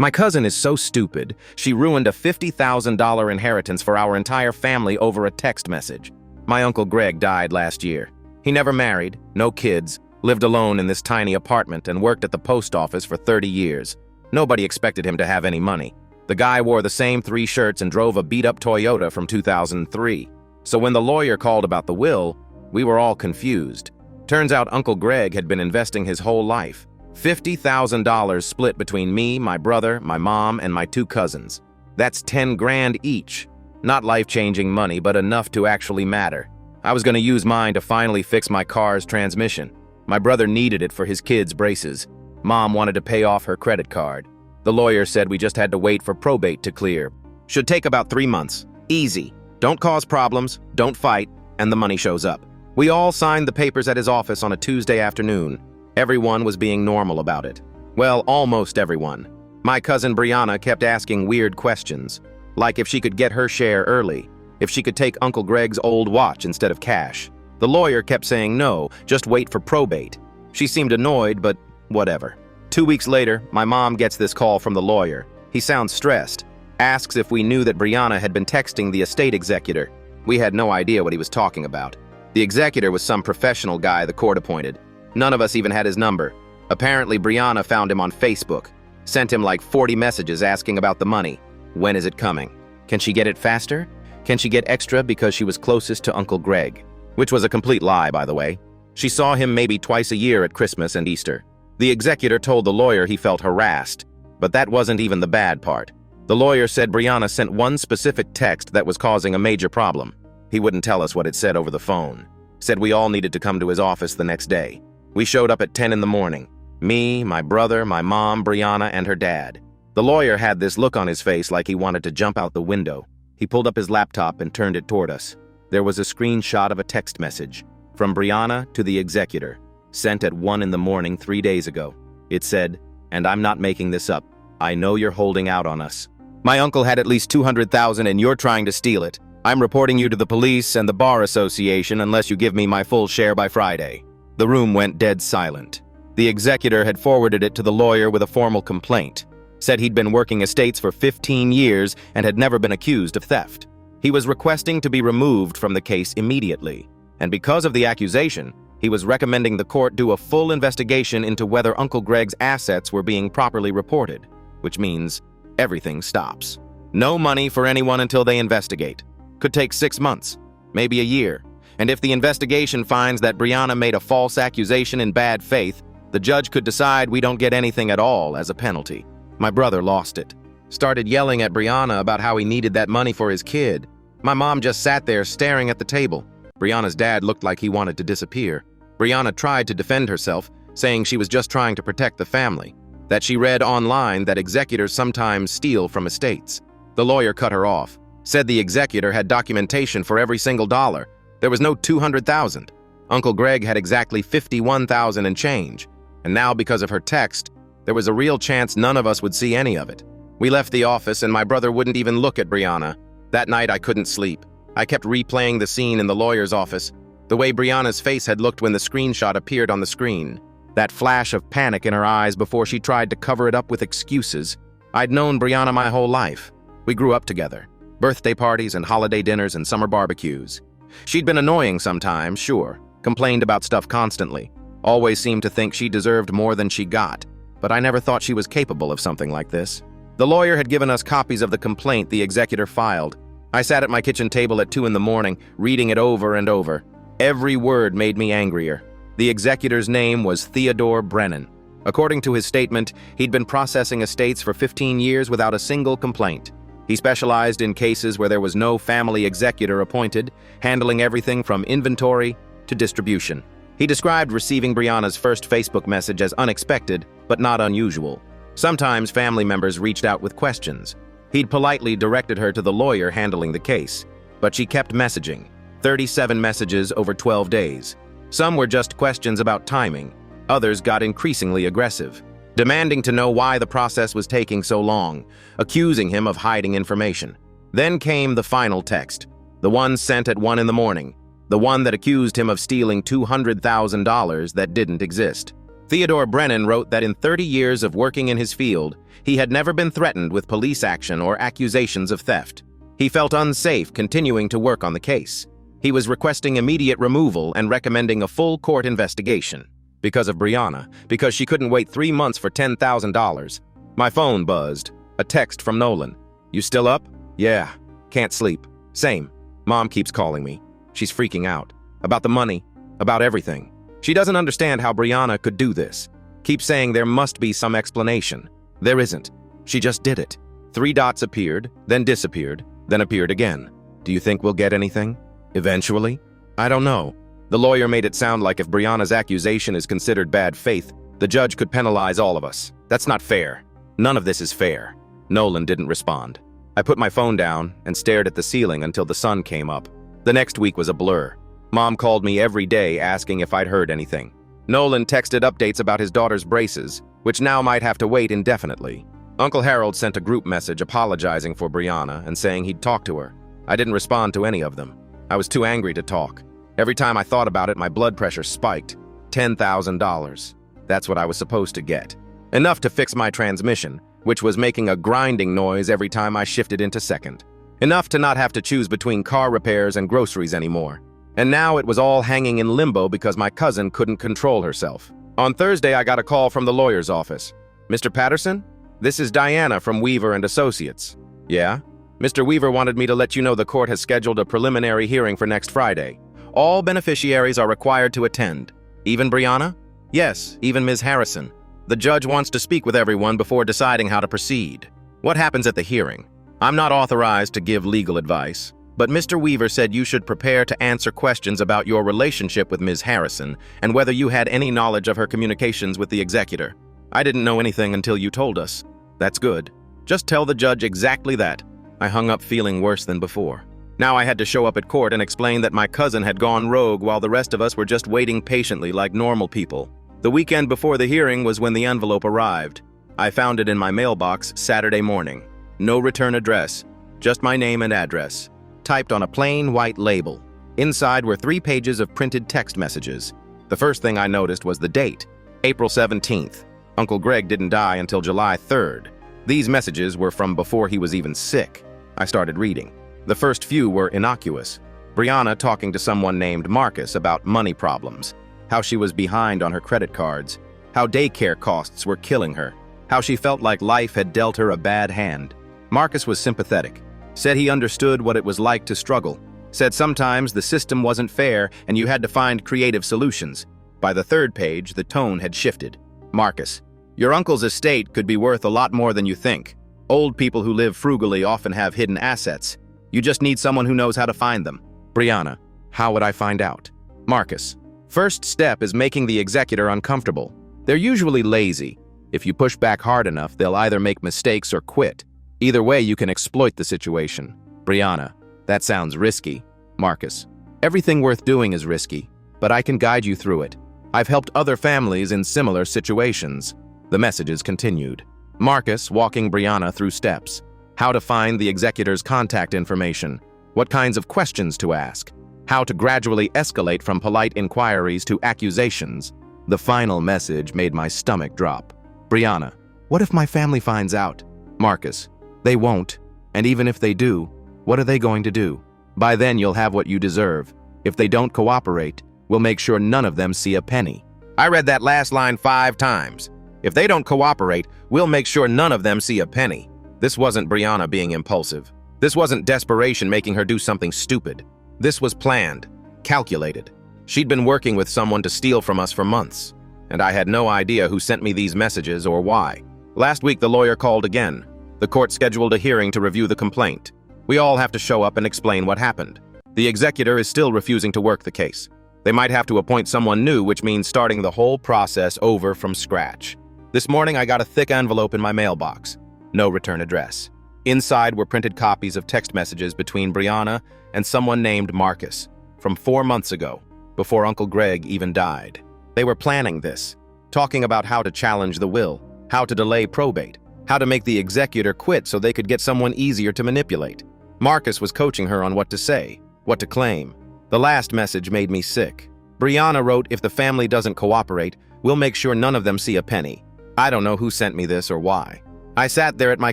My cousin is so stupid, she ruined a $50,000 inheritance for our entire family over a text message. My Uncle Greg died last year. He never married, no kids, lived alone in this tiny apartment, and worked at the post office for 30 years. Nobody expected him to have any money. The guy wore the same 3 shirts and drove a beat-up Toyota from 2003. So when the lawyer called about the will, we were all confused. Turns out Uncle Greg had been investing his whole life. $50,000 split between me, my brother, my mom, and my 2 cousins. That's 10 grand each. Not life-changing money, but enough to actually matter. I was going to use mine to finally fix my car's transmission. My brother needed it for his kids' braces. Mom wanted to pay off her credit card. The lawyer said we just had to wait for probate to clear. Should take about 3 months. Easy. Don't cause problems, don't fight, and the money shows up. We all signed the papers at his office on a Tuesday afternoon. Everyone was being normal about it. Well, almost everyone. My cousin Brianna kept asking weird questions, like if she could get her share early, if she could take Uncle Greg's old watch instead of cash. The lawyer kept saying no, just wait for probate. She seemed annoyed, but whatever. 2 weeks later, my mom gets this call from the lawyer. He sounds stressed, asks if we knew that Brianna had been texting the estate executor. We had no idea what he was talking about. The executor was some professional guy the court appointed. None of us even had his number. Apparently, Brianna found him on Facebook, sent him like 40 messages asking about the money. When is it coming? Can she get it faster? Can she get extra because she was closest to Uncle Greg? Which was a complete lie, by the way. She saw him maybe twice a year at Christmas and Easter. The executor told the lawyer he felt harassed, but that wasn't even the bad part. The lawyer said Brianna sent one specific text that was causing a major problem. He wouldn't tell us what it said over the phone. Said we all needed to come to his office the next day. We showed up at 10 in the morning. Me, my brother, my mom, Brianna, and her dad. The lawyer had this look on his face like he wanted to jump out the window. He pulled up his laptop and turned it toward us. There was a screenshot of a text message from Brianna to the executor, sent at 1 in the morning 3 days ago. It said, "And I'm not making this up. I know you're holding out on us. My uncle had at least $200,000 and you're trying to steal it. I'm reporting you to the police and the Bar Association unless you give me my full share by Friday." The room went dead silent. The executor had forwarded it to the lawyer with a formal complaint. Said he'd been working estates for 15 years and had never been accused of theft. He was requesting to be removed from the case immediately. And because of the accusation, he was recommending the court do a full investigation into whether Uncle Greg's assets were being properly reported, which means everything stops. No money for anyone until they investigate. Could take 6 months, maybe a year. And if the investigation finds that Brianna made a false accusation in bad faith, the judge could decide we don't get anything at all as a penalty. My brother lost it. Started yelling at Brianna about how he needed that money for his kid. My mom just sat there staring at the table. Brianna's dad looked like he wanted to disappear. Brianna tried to defend herself, saying she was just trying to protect the family, that she read online that executors sometimes steal from estates. The lawyer cut her off, said the executor had documentation for every single dollar. There was no 200,000. Uncle Greg had exactly 51,000 and change, and now because of her text, there was a real chance none of us would see any of it. We left the office and my brother wouldn't even look at Brianna. That night I couldn't sleep. I kept replaying the scene in the lawyer's office, the way Brianna's face had looked when the screenshot appeared on the screen. That flash of panic in her eyes before she tried to cover it up with excuses. I'd known Brianna my whole life. We grew up together. Birthday parties and holiday dinners and summer barbecues. She'd been annoying sometimes, sure. Complained about stuff constantly. Always seemed to think she deserved more than she got. But I never thought she was capable of something like this. The lawyer had given us copies of the complaint the executor filed. I sat at my kitchen table at 2 in the morning, reading it over and over. Every word made me angrier. The executor's name was Theodore Brennan. According to his statement, he'd been processing estates for 15 years without a single complaint. He specialized in cases where there was no family executor appointed, handling everything from inventory to distribution. He described receiving Brianna's first Facebook message as unexpected, but not unusual. Sometimes family members reached out with questions. He'd politely directed her to the lawyer handling the case, but she kept messaging. 37 messages over 12 days. Some were just questions about timing. Others got increasingly aggressive, demanding to know why the process was taking so long, accusing him of hiding information. Then came the final text, the one sent at 1 in the morning, the one that accused him of stealing $200,000 that didn't exist. Theodore Brennan wrote that in 30 years of working in his field, he had never been threatened with police action or accusations of theft. He felt unsafe continuing to work on the case. He was requesting immediate removal and recommending a full court investigation. Because of Brianna, because she couldn't wait 3 months for $10,000. My phone buzzed. A text from Nolan. "You still up?" "Yeah. Can't sleep." "Same. Mom keeps calling me. She's freaking out. About the money. About everything. She doesn't understand how Brianna could do this. Keeps saying there must be some explanation. There isn't. She just did it. 3 dots appeared, then disappeared, then appeared again. Do you think we'll get anything? Eventually? I don't know. The lawyer made it sound like if Brianna's accusation is considered bad faith, the judge could penalize all of us. That's not fair. None of this is fair. Nolan didn't respond. I put my phone down and stared at the ceiling until the sun came up. The next week was a blur. Mom called me every day asking if I'd heard anything. Nolan texted updates about his daughter's braces, which now might have to wait indefinitely. Uncle Harold sent a group message apologizing for Brianna and saying he'd talk to her. I didn't respond to any of them. I was too angry to talk. Every time I thought about it, my blood pressure spiked. $10,000. That's what I was supposed to get. Enough to fix my transmission, which was making a grinding noise every time I shifted into second. Enough to not have to choose between car repairs and groceries anymore. And now it was all hanging in limbo because my cousin couldn't control herself. On Thursday, I got a call from the lawyer's office. "Mr. Patterson? This is Diana from Weaver and Associates." "Yeah?" "Mr. Weaver wanted me to let you know the court has scheduled a preliminary hearing for next Friday. All beneficiaries are required to attend. Even Brianna?" "Yes, even Ms. Harrison. The judge wants to speak with everyone before deciding how to proceed." "What happens at the hearing?" "I'm not authorized to give legal advice, but Mr. Weaver said you should prepare to answer questions about your relationship with Ms. Harrison and whether you had any knowledge of her communications with the executor. I didn't know anything until you told us." "That's good. Just tell the judge exactly that." I hung up feeling worse than before. Now I had to show up at court and explain that my cousin had gone rogue while the rest of us were just waiting patiently like normal people. The weekend before the hearing was when the envelope arrived. I found it in my mailbox Saturday morning. No return address, just my name and address, typed on a plain white label. Inside were 3 pages of printed text messages. The first thing I noticed was the date, April 17th. Uncle Greg didn't die until July 3rd. These messages were from before he was even sick. I started reading. The first few were innocuous. Brianna talking to someone named Marcus about money problems, how she was behind on her credit cards, how daycare costs were killing her, how she felt like life had dealt her a bad hand. Marcus was sympathetic, said he understood what it was like to struggle, said sometimes the system wasn't fair and you had to find creative solutions. By the 3rd page, the tone had shifted. Marcus, your uncle's estate could be worth a lot more than you think. Old people who live frugally often have hidden assets. You just need someone who knows how to find them. Brianna, how would I find out? Marcus, first step is making the executor uncomfortable. They're usually lazy. If you push back hard enough, they'll either make mistakes or quit. Either way, you can exploit the situation. Brianna, that sounds risky. Marcus, everything worth doing is risky, but I can guide you through it. I've helped other families in similar situations. The messages continued. Marcus walking Brianna through steps. How to find the executor's contact information. What kinds of questions to ask. How to gradually escalate from polite inquiries to accusations. The final message made my stomach drop. Brianna, what if my family finds out? Marcus, they won't. And even if they do, what are they going to do? By then you'll have what you deserve. If they don't cooperate, we'll make sure none of them see a penny. I read that last line 5 times. If they don't cooperate, we'll make sure none of them see a penny. This wasn't Brianna being impulsive. This wasn't desperation making her do something stupid. This was planned, calculated. She'd been working with someone to steal from us for months, and I had no idea who sent me these messages or why. Last week, the lawyer called again. The court scheduled a hearing to review the complaint. We all have to show up and explain what happened. The executor is still refusing to work the case. They might have to appoint someone new, which means starting the whole process over from scratch. This morning, I got a thick envelope in my mailbox. No return address. Inside were printed copies of text messages between Brianna and someone named Marcus from 4 months ago, before Uncle Greg even died. They were planning this, talking about how to challenge the will, how to delay probate, how to make the executor quit so they could get someone easier to manipulate. Marcus was coaching her on what to say, what to claim. The last message made me sick. Brianna wrote, "If the family doesn't cooperate, we'll make sure none of them see a penny." I don't know who sent me this or why. I sat there at my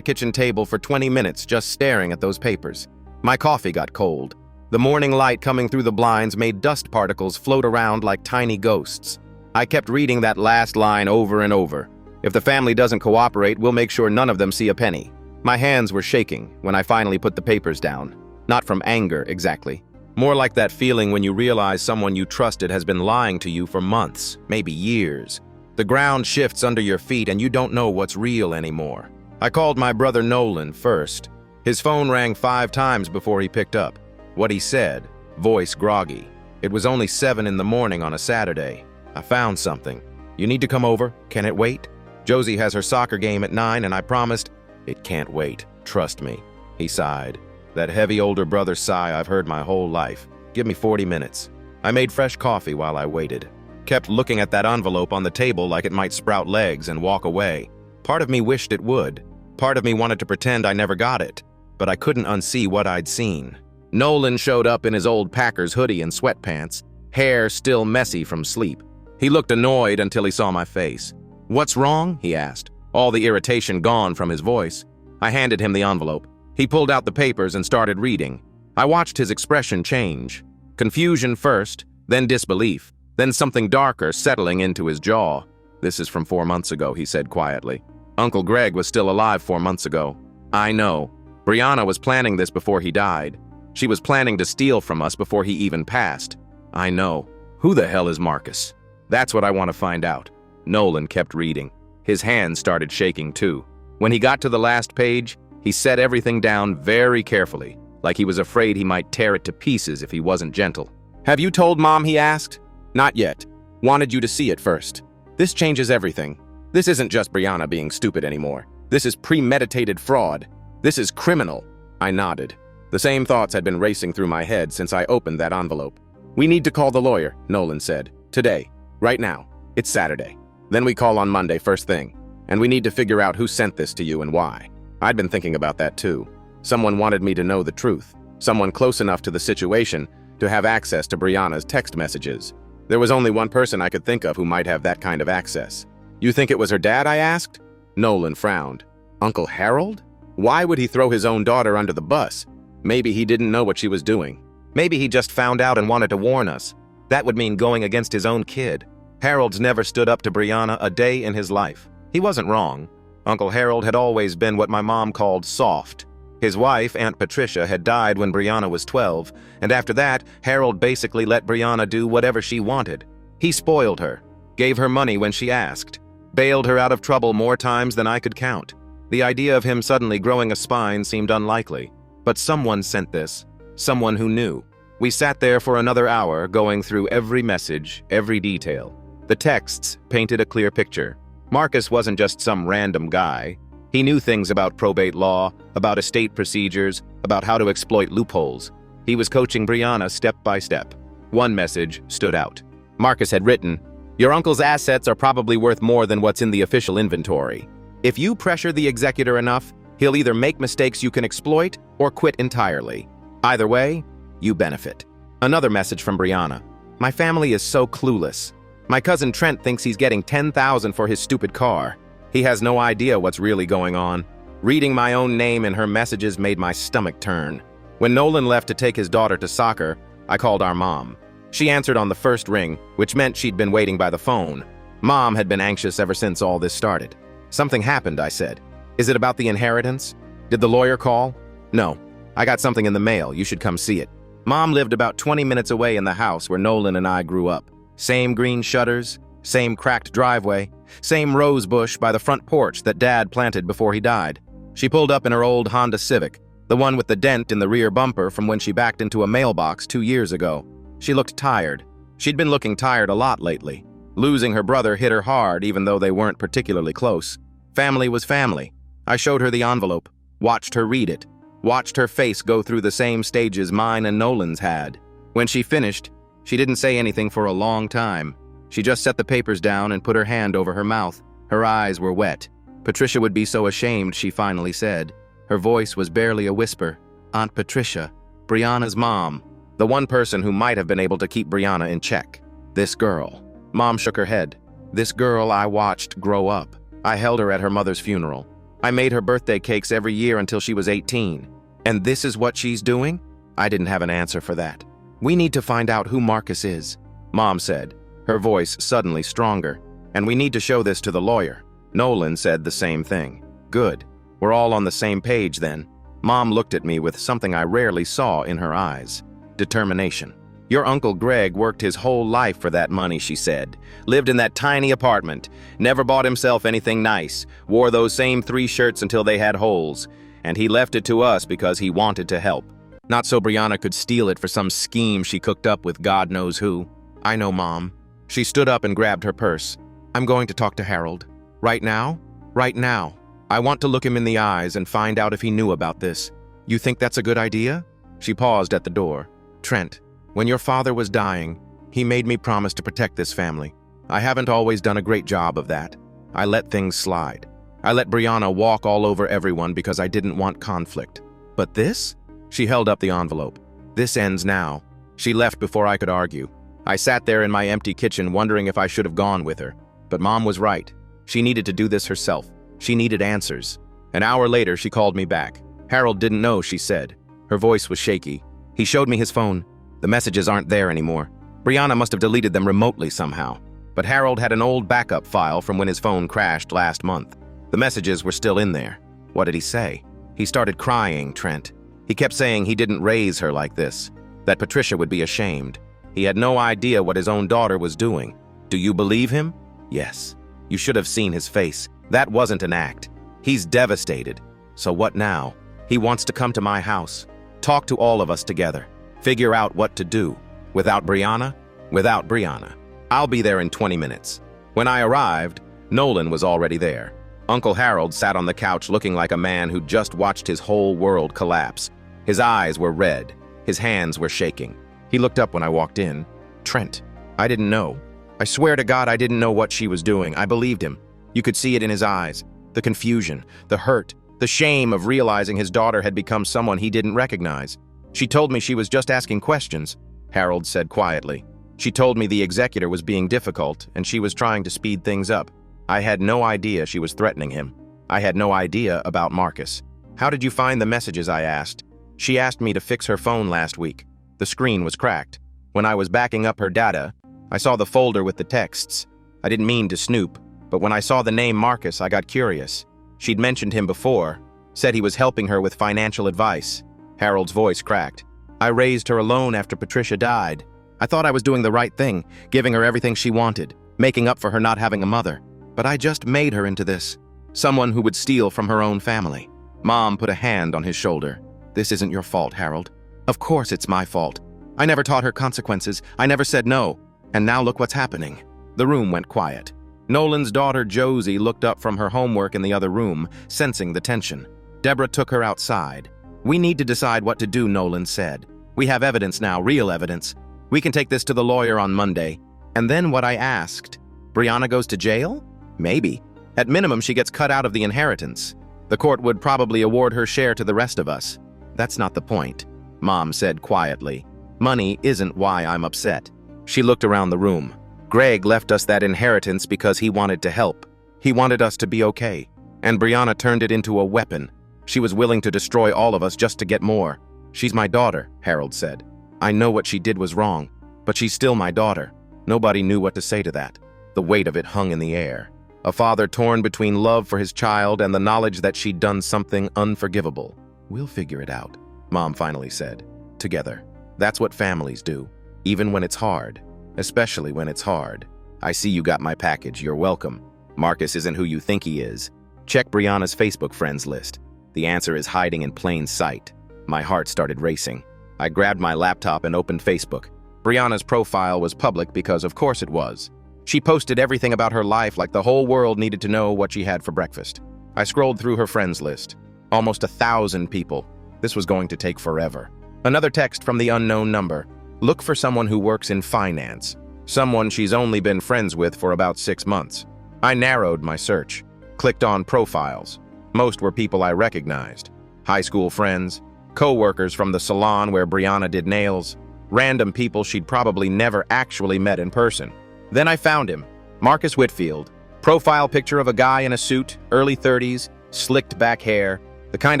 kitchen table for 20 minutes just staring at those papers. My coffee got cold. The morning light coming through the blinds made dust particles float around like tiny ghosts. I kept reading that last line over and over. "If the family doesn't cooperate, we'll make sure none of them see a penny." My hands were shaking when I finally put the papers down. Not from anger, exactly. More like that feeling when you realize someone you trusted has been lying to you for months, maybe years. The ground shifts under your feet and you don't know what's real anymore. I called my brother Nolan first. His phone rang 5 times before he picked up. What he said, voice groggy. It was only 7 in the morning on a Saturday. "I found something. You need to come over. Can it wait? Josie has her soccer game at 9 and I promised—" "It can't wait. Trust me." He sighed. That heavy older brother sigh I've heard my whole life. "Give me 40 minutes. I made fresh coffee while I waited. Kept looking at that envelope on the table like it might sprout legs and walk away. Part of me wished it would. Part of me wanted to pretend I never got it. But I couldn't unsee what I'd seen. Nolan showed up in his old Packers hoodie and sweatpants, hair still messy from sleep. He looked annoyed until he saw my face. "What's wrong?" he asked, all the irritation gone from his voice. I handed him the envelope. He pulled out the papers and started reading. I watched his expression change. Confusion first, then disbelief, then something darker settling into his jaw. "This is from 4 months ago," he said quietly. "Uncle Greg was still alive 4 months ago. I know. Brianna was planning this before he died. She was planning to steal from us before he even passed. I know. Who the hell is Marcus? That's what I want to find out." Nolan kept reading. His hands started shaking too. When he got to the last page, he set everything down very carefully, like he was afraid he might tear it to pieces if he wasn't gentle. "Have you told Mom?" he asked. "Not yet. Wanted you to see it first. This changes everything. This isn't just Brianna being stupid anymore. This is premeditated fraud. This is criminal." I nodded. The same thoughts had been racing through my head since I opened that envelope. "We need to call the lawyer," Nolan said. "Today. Right now. It's Saturday. Then we call on Monday first thing. And we need to figure out who sent this to you and why." I'd been thinking about that too. Someone wanted me to know the truth. Someone close enough to the situation to have access to Brianna's text messages. There was only one person I could think of who might have that kind of access. "You think it was her dad?" I asked. Nolan frowned. "Uncle Harold? Why would he throw his own daughter under the bus? Maybe he didn't know what she was doing. Maybe he just found out and wanted to warn us. That would mean going against his own kid. Harold's never stood up to Brianna a day in his life. He wasn't wrong. Uncle Harold had always been what my mom called soft. His wife, Aunt Patricia, had died when Brianna was 12, and after that, Harold basically let Brianna do whatever she wanted. He spoiled her, gave her money when she asked, bailed her out of trouble more times than I could count. The idea of him suddenly growing a spine seemed unlikely. But someone sent this. Someone who knew. We sat there for another hour, going through every message, every detail. The texts painted a clear picture. Marcus wasn't just some random guy. He knew things about probate law, about estate procedures, about how to exploit loopholes. He was coaching Brianna step by step. One message stood out. Marcus had written, "Your uncle's assets are probably worth more than what's in the official inventory. If you pressure the executor enough, he'll either make mistakes you can exploit or quit entirely. Either way, you benefit." Another message from Brianna. "My family is so clueless. My cousin Trent thinks he's getting $10,000 for his stupid car. He has no idea what's really going on." Reading my own name in her messages made my stomach turn. When Nolan left to take his daughter to soccer, I called our mom. She answered on the first ring, which meant she'd been waiting by the phone. Mom had been anxious ever since all this started. "Something happened," I said. "Is it about the inheritance? Did the lawyer call?" "No. I got something in the mail. You should come see it." Mom lived about 20 minutes away in the house where Nolan and I grew up. Same green shutters, same cracked driveway, same rose bush by the front porch that Dad planted before he died. She pulled up in her old Honda Civic, the one with the dent in the rear bumper from when she backed into a mailbox 2 years ago. She looked tired. She'd been looking tired a lot lately. Losing her brother hit her hard even though they weren't particularly close. Family was family. I showed her the envelope, watched her read it, watched her face go through the same stages mine and Nolan's had. When she finished, she didn't say anything for a long time. She just set the papers down and put her hand over her mouth. Her eyes were wet. "Patricia would be so ashamed," she finally said. Her voice was barely a whisper. "Aunt Patricia, Brianna's mom, the one person who might have been able to keep Brianna in check." This girl. Mom shook her head. This girl I watched grow up. I held her at her mother's funeral. I made her birthday cakes every year until she was 18. And this is what she's doing? I didn't have an answer for that. We need to find out who Marcus is, Mom said, her voice suddenly stronger. And we need to show this to the lawyer. Nolan said the same thing. Good. We're all on the same page then. Mom looked at me with something I rarely saw in her eyes. Determination. Your Uncle Greg worked his whole life for that money, she said. Lived in that tiny apartment. Never bought himself anything nice. Wore those same 3 shirts until they had holes. And he left it to us because he wanted to help. Not so Brianna could steal it for some scheme she cooked up with God knows who. I know, Mom. She stood up and grabbed her purse. I'm going to talk to Harold. Right now? Right now. I want to look him in the eyes and find out if he knew about this. You think that's a good idea? She paused at the door. Trent, when your father was dying, he made me promise to protect this family. I haven't always done a great job of that. I let things slide. I let Brianna walk all over everyone because I didn't want conflict. But this? She held up the envelope. This ends now. She left before I could argue. I sat there in my empty kitchen wondering if I should have gone with her. But Mom was right. She needed to do this herself. She needed answers. An hour later, she called me back. Harold didn't know, she said. Her voice was shaky. He showed me his phone. The messages aren't there anymore. Brianna must have deleted them remotely somehow. But Harold had an old backup file from when his phone crashed last month. The messages were still in there. What did he say? He started crying, Trent. He kept saying he didn't raise her like this, that Patricia would be ashamed. He had no idea what his own daughter was doing. Do you believe him? Yes. You should have seen his face. That wasn't an act. He's devastated. So what now? He wants to come to my house. Talk to all of us together. Figure out what to do. Without Brianna? Without Brianna. I'll be there in 20 minutes. When I arrived, Nolan was already there. Uncle Harold sat on the couch looking like a man who'd just watched his whole world collapse. His eyes were red. His hands were shaking. He looked up when I walked in. Trent, I didn't know. I swear to God I didn't know what she was doing. I believed him. You could see it in his eyes. The confusion, the hurt, the shame of realizing his daughter had become someone he didn't recognize. She told me she was just asking questions, Harold said quietly. She told me the executor was being difficult and she was trying to speed things up. I had no idea she was threatening him. I had no idea about Marcus. How did you find the messages, I asked. She asked me to fix her phone last week. The screen was cracked. When I was backing up her data, I saw the folder with the texts. I didn't mean to snoop, but when I saw the name Marcus, I got curious. She'd mentioned him before, said he was helping her with financial advice. Harold's voice cracked. I raised her alone after Patricia died. I thought I was doing the right thing, giving her everything she wanted, making up for her not having a mother. But I just made her into this. Someone who would steal from her own family. Mom put a hand on his shoulder. This isn't your fault, Harold. Of course it's my fault. I never taught her consequences. I never said no. And now look what's happening. The room went quiet. Nolan's daughter Josie looked up from her homework in the other room, sensing the tension. Deborah took her outside. We need to decide what to do, Nolan said. We have evidence now, real evidence. We can take this to the lawyer on Monday. And then what I asked. Brianna goes to jail? Maybe. At minimum, she gets cut out of the inheritance. The court would probably award her share to the rest of us. That's not the point, Mom said quietly. Money isn't why I'm upset. She looked around the room. Greg left us that inheritance because he wanted to help. He wanted us to be okay. And Brianna turned it into a weapon. She was willing to destroy all of us just to get more. She's my daughter, Harold said. I know what she did was wrong, but she's still my daughter. Nobody knew what to say to that. The weight of it hung in the air. A father torn between love for his child and the knowledge that she'd done something unforgivable. We'll figure it out, Mom finally said. Together. That's what families do. Even when it's hard. Especially when it's hard. I see you got my package. You're welcome. Marcus isn't who you think he is. Check Brianna's Facebook friends list. The answer is hiding in plain sight. My heart started racing. I grabbed my laptop and opened Facebook. Brianna's profile was public because of course it was. She posted everything about her life like the whole world needed to know what she had for breakfast. I scrolled through her friends list. Almost 1,000 people. This was going to take forever. Another text from the unknown number. Look for someone who works in finance. Someone she's only been friends with for about 6 months. I narrowed my search. Clicked on profiles. Most were people I recognized. High school friends. Co-workers from the salon where Brianna did nails. Random people she'd probably never actually met in person. Then I found him. Marcus Whitfield. Profile picture of a guy in a suit, early 30s, slicked back hair, the kind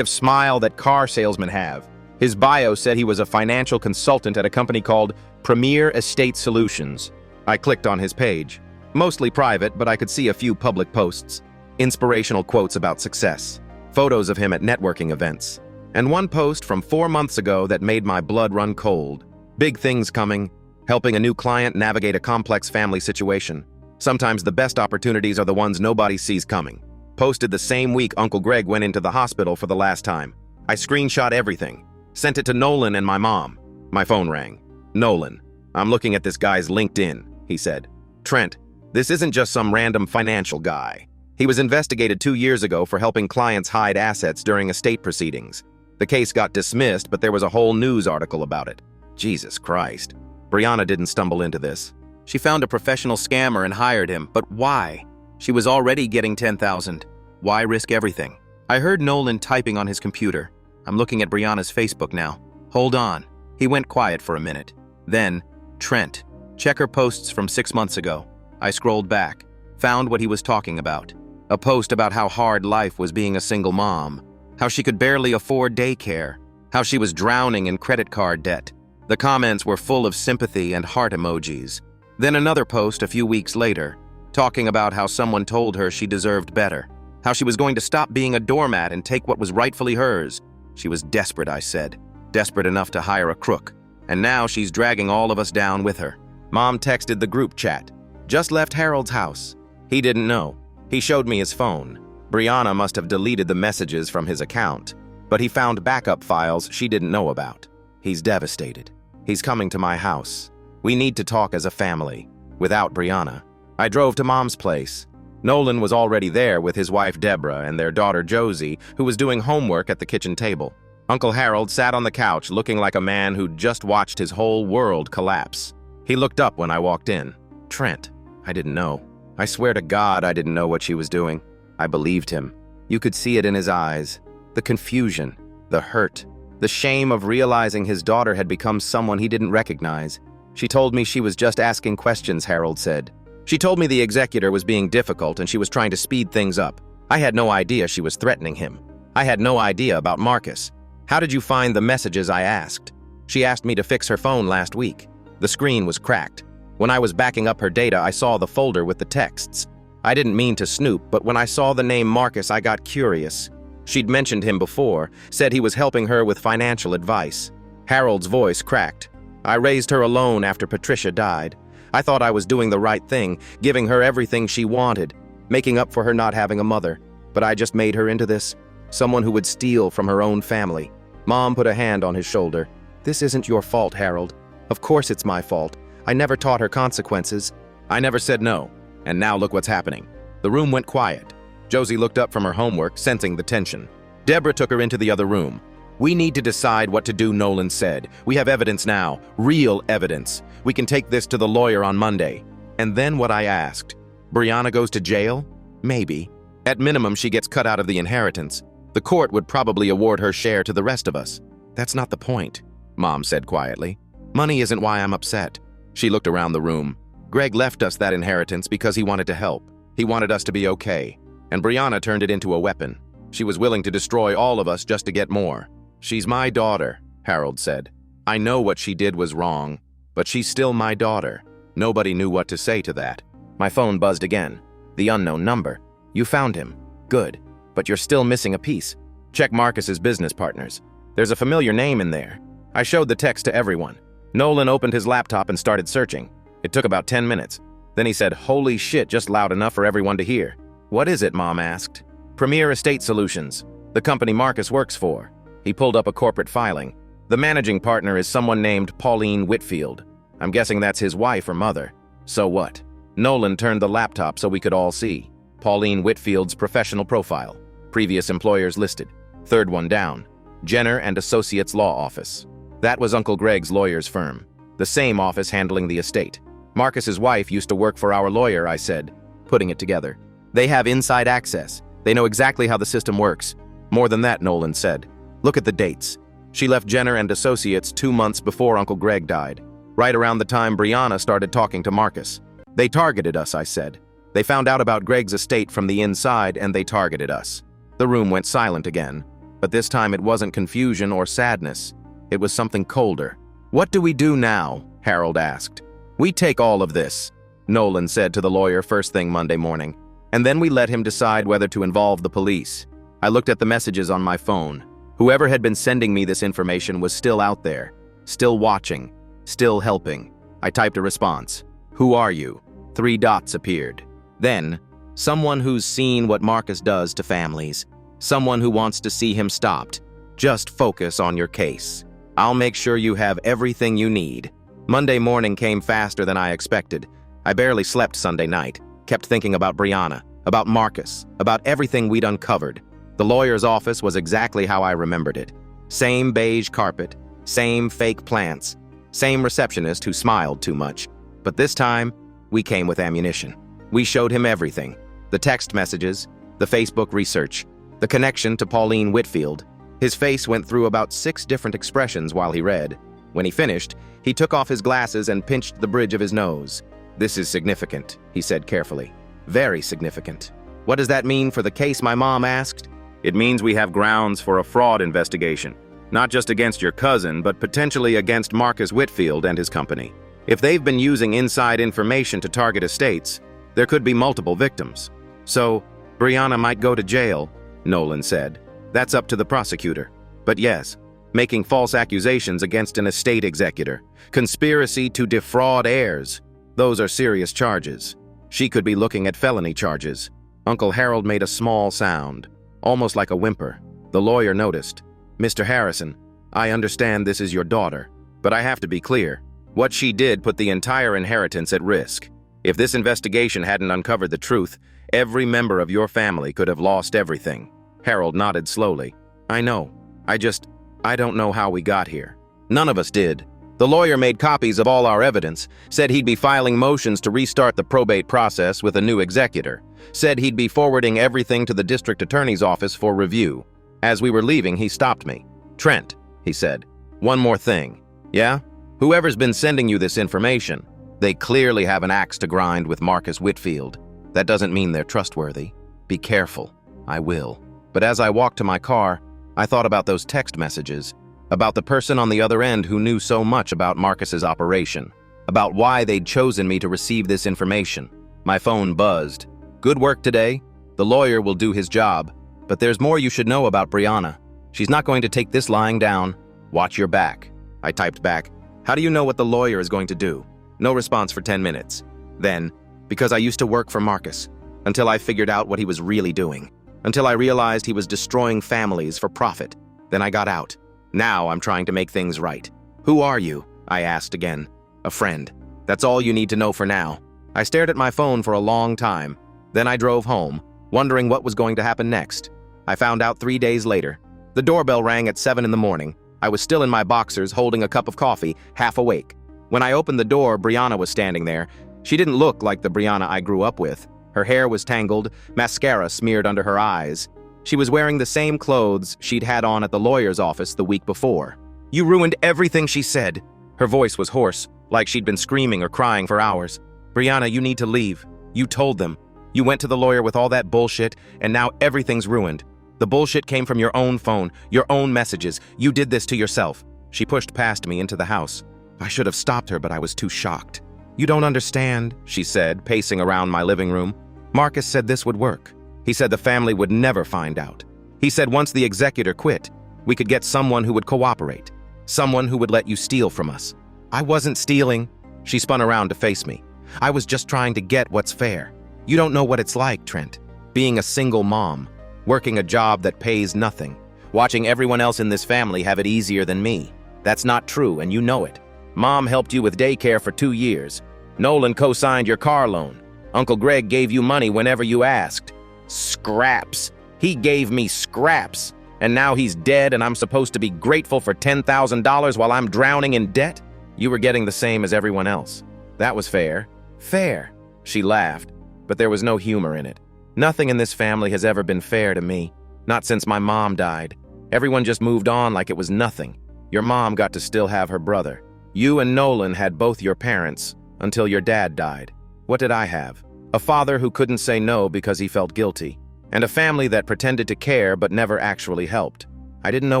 of smile that car salesmen have. His bio said he was a financial consultant at a company called Premier Estate Solutions. I clicked on his page. Mostly private, but I could see a few public posts. Inspirational quotes about success. Photos of him at networking events. And one post from 4 months ago that made my blood run cold. Big things coming. Helping a new client navigate a complex family situation. Sometimes the best opportunities are the ones nobody sees coming. Posted the same week Uncle Greg went into the hospital for the last time. I screenshot everything. Sent it to Nolan and my mom. My phone rang. Nolan, I'm looking at this guy's LinkedIn, he said. Trent, this isn't just some random financial guy. He was investigated 2 years ago for helping clients hide assets during estate proceedings. The case got dismissed, but there was a whole news article about it. Jesus Christ. Brianna didn't stumble into this. She found a professional scammer and hired him, but why? She was already getting $10,000. Why risk everything? I heard Nolan typing on his computer. I'm looking at Brianna's Facebook now. Hold on. He went quiet for a minute. Then, Trent. Check her posts from 6 months ago. I scrolled back, found what he was talking about. A post about how hard life was being a single mom, how she could barely afford daycare, how she was drowning in credit card debt. The comments were full of sympathy and heart emojis. Then another post a few weeks later, talking about how someone told her she deserved better, how she was going to stop being a doormat and take what was rightfully hers. She was desperate, I said, desperate enough to hire a crook. And now she's dragging all of us down with her. Mom texted the group chat. Just left Harold's house. He didn't know. He showed me his phone. Brianna must have deleted the messages from his account, but he found backup files she didn't know about. He's devastated. He's coming to my house. We need to talk as a family, without Brianna. I drove to Mom's place. Nolan was already there with his wife Deborah and their daughter Josie, who was doing homework at the kitchen table. Uncle Harold sat on the couch looking like a man who'd just watched his whole world collapse. He looked up when I walked in. Trent, I didn't know. I swear to God I didn't know what she was doing. I believed him. You could see it in his eyes. The confusion, the hurt, the shame of realizing his daughter had become someone he didn't recognize. She told me she was just asking questions, Harold said. She told me the executor was being difficult and she was trying to speed things up. I had no idea she was threatening him. I had no idea about Marcus. How did you find the messages, I asked. She asked me to fix her phone last week. The screen was cracked. When I was backing up her data, I saw the folder with the texts. I didn't mean to snoop, but when I saw the name Marcus, I got curious. She'd mentioned him before, said he was helping her with financial advice. Harold's voice cracked. I raised her alone after Patricia died. I thought I was doing the right thing, giving her everything she wanted, making up for her not having a mother. But I just made her into this, someone who would steal from her own family. Mom put a hand on his shoulder. This isn't your fault, Harold. Of course it's my fault. I never taught her consequences. I never said no. And now look what's happening. The room went quiet. Josie looked up from her homework, sensing the tension. Deborah took her into the other room. We need to decide what to do, Nolan said. We have evidence now, real evidence. We can take this to the lawyer on Monday. And then what I asked. Brianna goes to jail? Maybe. At minimum, she gets cut out of the inheritance. The court would probably award her share to the rest of us. That's not the point, Mom said quietly. Money isn't why I'm upset. She looked around the room. Greg left us that inheritance because he wanted to help. He wanted us to be okay. And Brianna turned it into a weapon. She was willing to destroy all of us just to get more. She's my daughter, Harold said. I know what she did was wrong, but she's still my daughter. Nobody knew what to say to that. My phone buzzed again. The unknown number. You found him. Good. But you're still missing a piece. Check Marcus's business partners. There's a familiar name in there. I showed the text to everyone. Nolan opened his laptop and started searching. It took about 10 minutes. Then he said, "Holy shit," just loud enough for everyone to hear. What is it, Mom asked. Premier Estate Solutions, the company Marcus works for. He pulled up a corporate filing. The managing partner is someone named Pauline Whitfield. I'm guessing that's his wife or mother. So what? Nolan turned the laptop so we could all see. Pauline Whitfield's professional profile. Previous employers listed. Third one down. Jenner and Associates Law Office. That was Uncle Greg's lawyer's firm. The same office handling the estate. Marcus's wife used to work for our lawyer, I said, putting it together. They have inside access. They know exactly how the system works. More than that, Nolan said. Look at the dates. She left Jenner and Associates 2 months before Uncle Greg died, right around the time Brianna started talking to Marcus. They targeted us, I said. They found out about Greg's estate from the inside and they targeted us. The room went silent again, but this time it wasn't confusion or sadness. It was something colder. "What do we do now?" Harold asked. "We take all of this," Nolan said to the lawyer first thing Monday morning, "and then we let him decide whether to involve the police." I looked at the messages on my phone. Whoever had been sending me this information was still out there, still watching, still helping. I typed a response. "Who are you?" 3 dots appeared. Then, "Someone who's seen what Marcus does to families. Someone who wants to see him stopped. Just focus on your case. I'll make sure you have everything you need." Monday morning came faster than I expected. I barely slept Sunday night, kept thinking about Brianna, about Marcus, about everything we'd uncovered. The lawyer's office was exactly how I remembered it. Same beige carpet, same fake plants, same receptionist who smiled too much. But this time, we came with ammunition. We showed him everything. The text messages, the Facebook research, the connection to Pauline Whitfield. His face went through about 6 different expressions while he read. When he finished, he took off his glasses and pinched the bridge of his nose. "This is significant," he said carefully. "Very significant." "What does that mean for the case?" my mom asked. "It means we have grounds for a fraud investigation. Not just against your cousin, but potentially against Marcus Whitfield and his company. If they've been using inside information to target estates, there could be multiple victims. So, Brianna might go to jail," Nolan said. "That's up to the prosecutor. But yes, making false accusations against an estate executor, conspiracy to defraud heirs, those are serious charges. She could be looking at felony charges." Uncle Harold made a small sound, almost like a whimper. The lawyer noticed. "Mr. Harrison, I understand this is your daughter, but I have to be clear. What she did put the entire inheritance at risk. If this investigation hadn't uncovered the truth, every member of your family could have lost everything." Harold nodded slowly. "I know. I don't know how we got here." "None of us did. The lawyer made copies of all our evidence, said he'd be filing motions to restart the probate process with a new executor, said he'd be forwarding everything to the district attorney's office for review. As we were leaving, he stopped me. "Trent," he said, "one more thing. Yeah? Whoever's been sending you this information, they clearly have an axe to grind with Marcus Whitfield. That doesn't mean they're trustworthy. Be careful." "I will." But as I walked to my car, I thought about those text messages, about the person on the other end who knew so much about Marcus's operation, about why they'd chosen me to receive this information. My phone buzzed. "Good work today. The lawyer will do his job. But there's more you should know about Brianna. She's not going to take this lying down. Watch your back." I typed back, "How do you know what the lawyer is going to do?" No response for 10 minutes. Then, "Because I used to work for Marcus, until I figured out what he was really doing. Until I realized he was destroying families for profit. Then I got out. Now I'm trying to make things right." "Who are you?" I asked again. "A friend. That's all you need to know for now." I stared at my phone for a long time. Then I drove home, wondering what was going to happen next. I found out 3 days later. The doorbell rang at 7 in the morning. I was still in my boxers, holding a cup of coffee, half awake. When I opened the door, Brianna was standing there. She didn't look like the Brianna I grew up with. Her hair was tangled, mascara smeared under her eyes. She was wearing the same clothes she'd had on at the lawyer's office the week before. "You ruined everything," she said. Her voice was hoarse, like she'd been screaming or crying for hours. "Brianna, you need to leave. You told them. You went to the lawyer with all that bullshit, and now everything's ruined. The bullshit came from your own phone, your own messages. You did this to yourself." She pushed past me into the house. I should have stopped her, but I was too shocked. "You don't understand," she said, pacing around my living room. "Marcus said this would work. He said the family would never find out. He said once the executor quit, we could get someone who would cooperate, someone who would let you steal from us." "I wasn't stealing." She spun around to face me. "I was just trying to get what's fair. You don't know what it's like, Trent. Being a single mom, working a job that pays nothing, watching everyone else in this family have it easier than me. That's not true, and you know it. Mom helped you with daycare for 2 years. Nolan co-signed your car loan. Uncle Greg gave you money whenever you asked. Scraps. He gave me scraps. And now he's dead and I'm supposed to be grateful for $10,000 while I'm drowning in debt? You were getting the same as everyone else. That was fair." "Fair." She laughed, but there was no humor in it. "Nothing in this family has ever been fair to me. Not since my mom died. Everyone just moved on like it was nothing. Your mom got to still have her brother. You and Nolan had both your parents until your dad died. What did I have? A father who couldn't say no because he felt guilty, and a family that pretended to care but never actually helped. I didn't know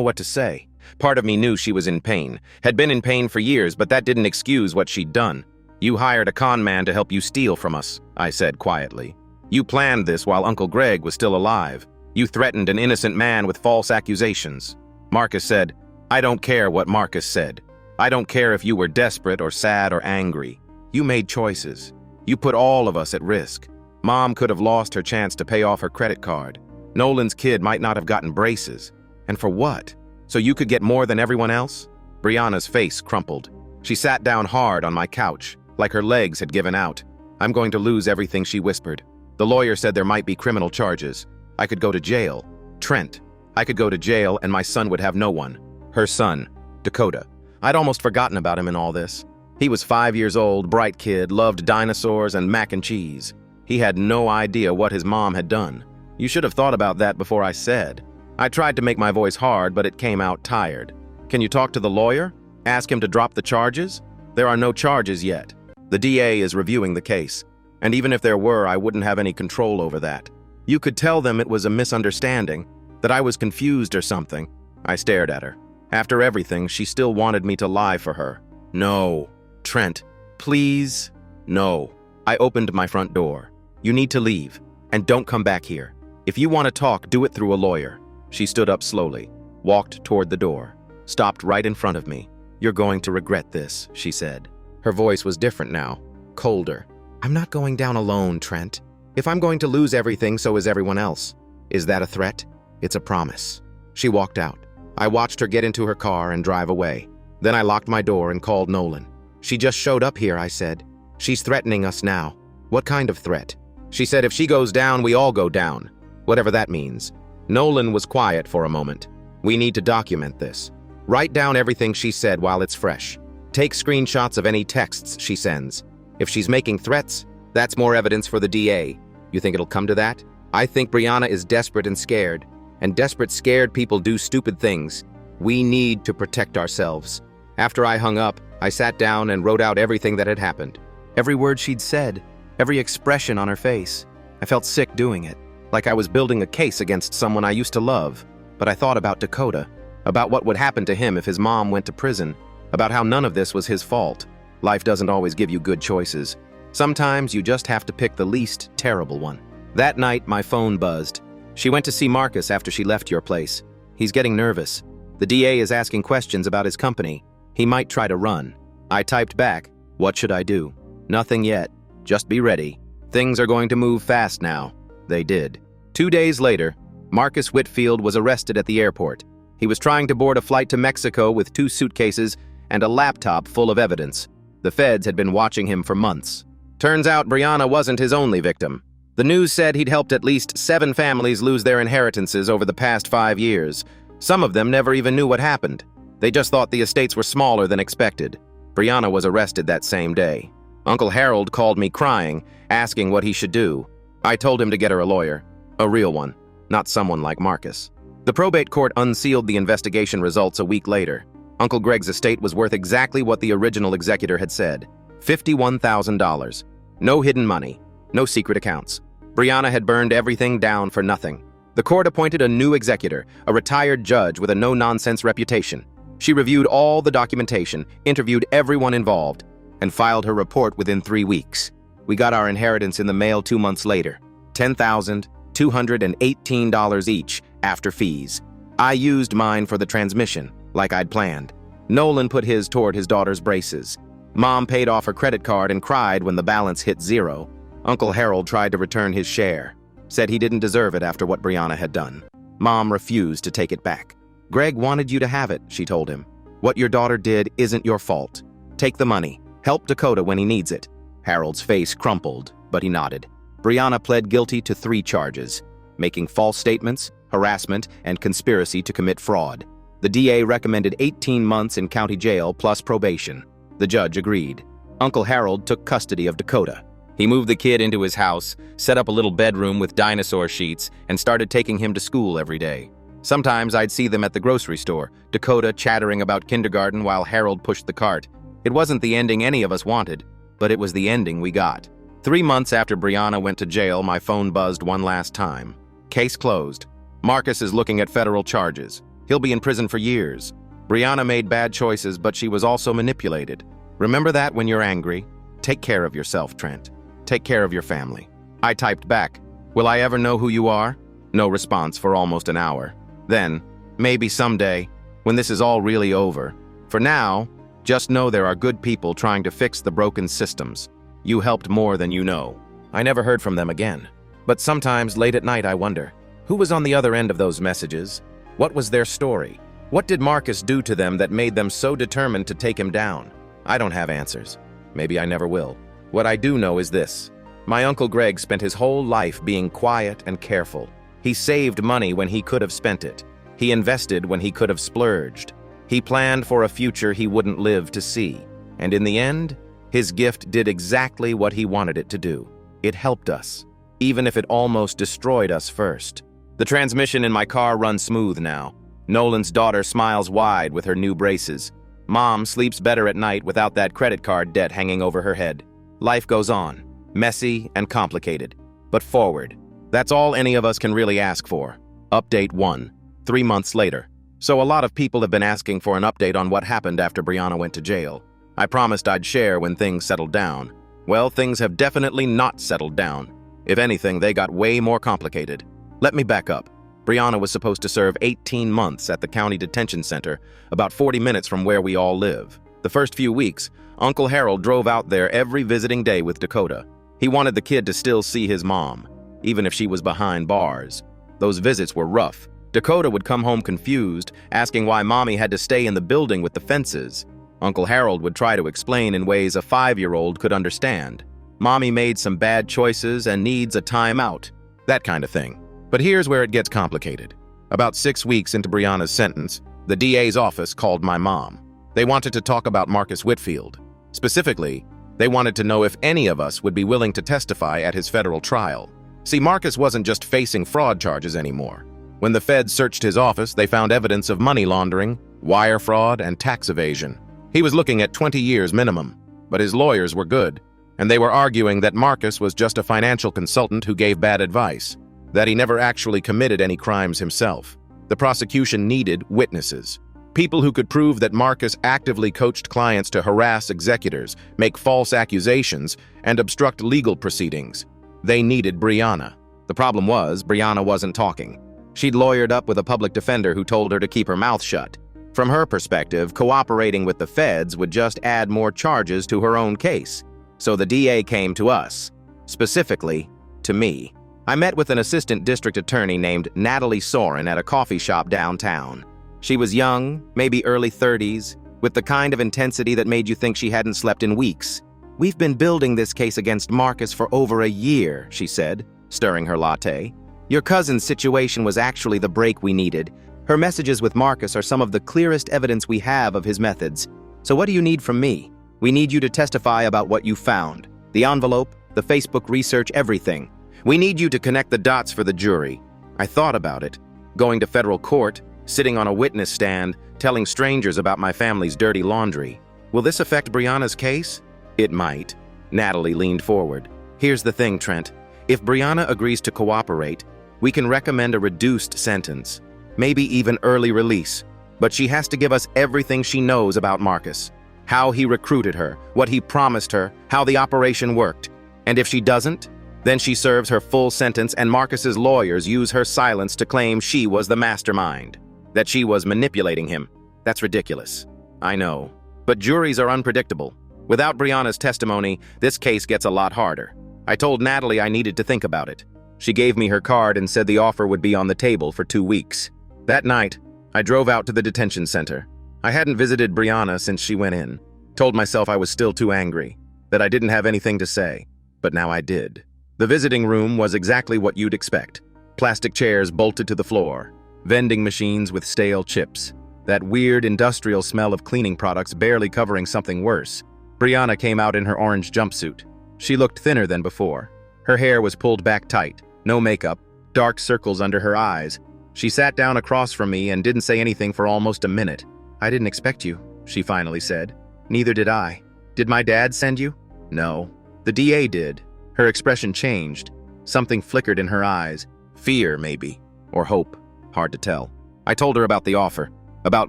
what to say. Part of me knew she was in pain, had been in pain for years, but that didn't excuse what she'd done. You hired a con man to help you steal from us, I said quietly. You planned this while Uncle Greg was still alive. You threatened an innocent man with false accusations. Marcus said, I don't care what Marcus said. I don't care if you were desperate or sad or angry. You made choices. You put all of us at risk. Mom could have lost her chance to pay off her credit card. Nolan's kid might not have gotten braces. And for what? So you could get more than everyone else? Brianna's face crumpled. She sat down hard on my couch, like her legs had given out. I'm going to lose everything, she whispered. The lawyer said there might be criminal charges. I could go to jail. Trent. I could go to jail and my son would have no one. Her son, Dakota. I'd almost forgotten about him in all this. He was 5 years old, bright kid, loved dinosaurs and mac and cheese. He had no idea what his mom had done. You should have thought about that before I said. I tried to make my voice hard, but it came out tired. Can you talk to the lawyer? Ask him to drop the charges? There are no charges yet. The DA is reviewing the case. And even if there were, I wouldn't have any control over that. You could tell them it was a misunderstanding, that I was confused or something. I stared at her. After everything, she still wanted me to lie for her. No. Trent, please. No. I opened my front door. You need to leave, and don't come back here. If you want to talk, do it through a lawyer. She stood up slowly, walked toward the door, stopped right in front of me. You're going to regret this, she said. Her voice was different now, colder. I'm not going down alone, Trent. If I'm going to lose everything, so is everyone else. Is that a threat? It's a promise. She walked out. I watched her get into her car and drive away. Then I locked my door and called Nolan. She just showed up here, I said. She's threatening us now. What kind of threat? She said if she goes down, we all go down. Whatever that means. Nolan was quiet for a moment. We need to document this. Write down everything she said while it's fresh. Take screenshots of any texts she sends. If she's making threats, that's more evidence for the DA. You think it'll come to that? I think Brianna is desperate and scared. And desperate, scared people do stupid things. We need to protect ourselves. After I hung up, I sat down and wrote out everything that had happened. Every word she'd said, every expression on her face. I felt sick doing it, like I was building a case against someone I used to love. But I thought about Dakota, about what would happen to him if his mom went to prison, about how none of this was his fault. Life doesn't always give you good choices. Sometimes you just have to pick the least terrible one. That night, my phone buzzed. She went to see Marcus after she left your place. He's getting nervous. The DA is asking questions about his company. He might try to run. I typed back, what should I do? Nothing yet. Just be ready. Things are going to move fast now. They did. 2 days later, Marcus Whitfield was arrested at the airport. He was trying to board a flight to Mexico with 2 suitcases and a laptop full of evidence. The feds had been watching him for months. Turns out Brianna wasn't his only victim. The news said he'd helped at least 7 families lose their inheritances over the past 5 years. Some of them never even knew what happened. They just thought the estates were smaller than expected. Brianna was arrested that same day. Uncle Harold called me crying, asking what he should do. I told him to get her a lawyer. A real one, not someone like Marcus. The probate court unsealed the investigation results a week later. Uncle Greg's estate was worth exactly what the original executor had said. $51,000. No hidden money. No secret accounts. Brianna had burned everything down for nothing. The court appointed a new executor, a retired judge with a no-nonsense reputation. She reviewed all the documentation, interviewed everyone involved, and filed her report within 3 weeks. We got our inheritance in the mail 2 months later. $10,218 each, after fees. I used mine for the transmission, like I'd planned. Nolan put his toward his daughter's braces. Mom paid off her credit card and cried when the balance hit 0. Uncle Harold tried to return his share. Said he didn't deserve it after what Brianna had done. Mom refused to take it back. Greg wanted you to have it, she told him. What your daughter did isn't your fault. Take the money. Help Dakota when he needs it. Harold's face crumpled, but he nodded. Brianna pled guilty to 3 charges: making false statements, harassment, and conspiracy to commit fraud. The DA recommended 18 months in county jail plus probation. The judge agreed. Uncle Harold took custody of Dakota. He moved the kid into his house, set up a little bedroom with dinosaur sheets, and started taking him to school every day. Sometimes I'd see them at the grocery store, Dakota chattering about kindergarten while Harold pushed the cart. It wasn't the ending any of us wanted, but it was the ending we got. 3 months after Brianna went to jail, my phone buzzed one last time. Case closed. Marcus is looking at federal charges. He'll be in prison for years. Brianna made bad choices, but she was also manipulated. Remember that when you're angry? Take care of yourself, Trent. Take care of your family. I typed back, "Will I ever know who you are?" No response for almost an hour. Then, maybe someday, when this is all really over. For now, just know there are good people trying to fix the broken systems. You helped more than you know. I never heard from them again. But sometimes late at night I wonder, who was on the other end of those messages? What was their story? What did Marcus do to them that made them so determined to take him down? I don't have answers. Maybe I never will. What I do know is this. My Uncle Greg spent his whole life being quiet and careful. He saved money when he could have spent it. He invested when he could have splurged. He planned for a future he wouldn't live to see. And in the end, his gift did exactly what he wanted it to do. It helped us, even if it almost destroyed us first. The transmission in my car runs smooth now. Nolan's daughter smiles wide with her new braces. Mom sleeps better at night without that credit card debt hanging over her head. Life goes on, messy and complicated, but forward. That's all any of us can really ask for. Update 1, 3 months later. So a lot of people have been asking for an update on what happened after Brianna went to jail. I promised I'd share when things settled down. Well, things have definitely not settled down. If anything, they got way more complicated. Let me back up. Brianna was supposed to serve 18 months at the county detention center, about 40 minutes from where we all live. The first few weeks, Uncle Harold drove out there every visiting day with Dakota. He wanted the kid to still see his mom, even if she was behind bars. Those visits were rough. Dakota would come home confused, asking why Mommy had to stay in the building with the fences. Uncle Harold would try to explain in ways a 5-year-old could understand. Mommy made some bad choices and needs a timeout. That kind of thing. But here's where it gets complicated. About 6 weeks into Brianna's sentence, the DA's office called my mom. They wanted to talk about Marcus Whitfield. Specifically, they wanted to know if any of us would be willing to testify at his federal trial. See, Marcus wasn't just facing fraud charges anymore. When the feds searched his office, they found evidence of money laundering, wire fraud, and tax evasion. He was looking at 20 years minimum, but his lawyers were good, and they were arguing that Marcus was just a financial consultant who gave bad advice, that he never actually committed any crimes himself. The prosecution needed witnesses, people who could prove that Marcus actively coached clients to harass executors, make false accusations, and obstruct legal proceedings. They needed Brianna. The problem was, Brianna wasn't talking. She'd lawyered up with a public defender who told her to keep her mouth shut. From her perspective, cooperating with the feds would just add more charges to her own case. So the DA came to us, specifically to me. I met with an assistant district attorney named Natalie Soren at a coffee shop downtown. She was young, maybe early 30s, with the kind of intensity that made you think she hadn't slept in weeks. "We've been building this case against Marcus for over a year," she said, stirring her latte. "Your cousin's situation was actually the break we needed. Her messages with Marcus are some of the clearest evidence we have of his methods. So what do you need from me? We need you to testify about what you found. The envelope, the Facebook research, everything. We need you to connect the dots for the jury." I thought about it. Going to federal court, sitting on a witness stand, telling strangers about my family's dirty laundry. Will this affect Brianna's case? It might. Natalie leaned forward. "Here's the thing, Trent. If Brianna agrees to cooperate, we can recommend a reduced sentence. Maybe even early release. But she has to give us everything she knows about Marcus. How he recruited her, what he promised her, how the operation worked. And if she doesn't, then she serves her full sentence and Marcus's lawyers use her silence to claim she was the mastermind. That she was manipulating him. That's ridiculous. I know. But juries are unpredictable. Without Brianna's testimony, this case gets a lot harder. I told Natalie I needed to think about it. She gave me her card and said the offer would be on the table for 2 weeks. That night, I drove out to the detention center. I hadn't visited Brianna since she went in. Told myself I was still too angry, that I didn't have anything to say. But now I did. The visiting room was exactly what you'd expect. Plastic chairs bolted to the floor. Vending machines with stale chips. That weird industrial smell of cleaning products barely covering something worse. Brianna came out in her orange jumpsuit. She looked thinner than before. Her hair was pulled back tight. No makeup. Dark circles under her eyes. She sat down across from me and didn't say anything for almost a minute. "I didn't expect you," she finally said. "Neither did I. Did my dad send you?" "No. The DA did." Her expression changed. Something flickered in her eyes. Fear, maybe. Or hope. Hard to tell. I told her about the offer. About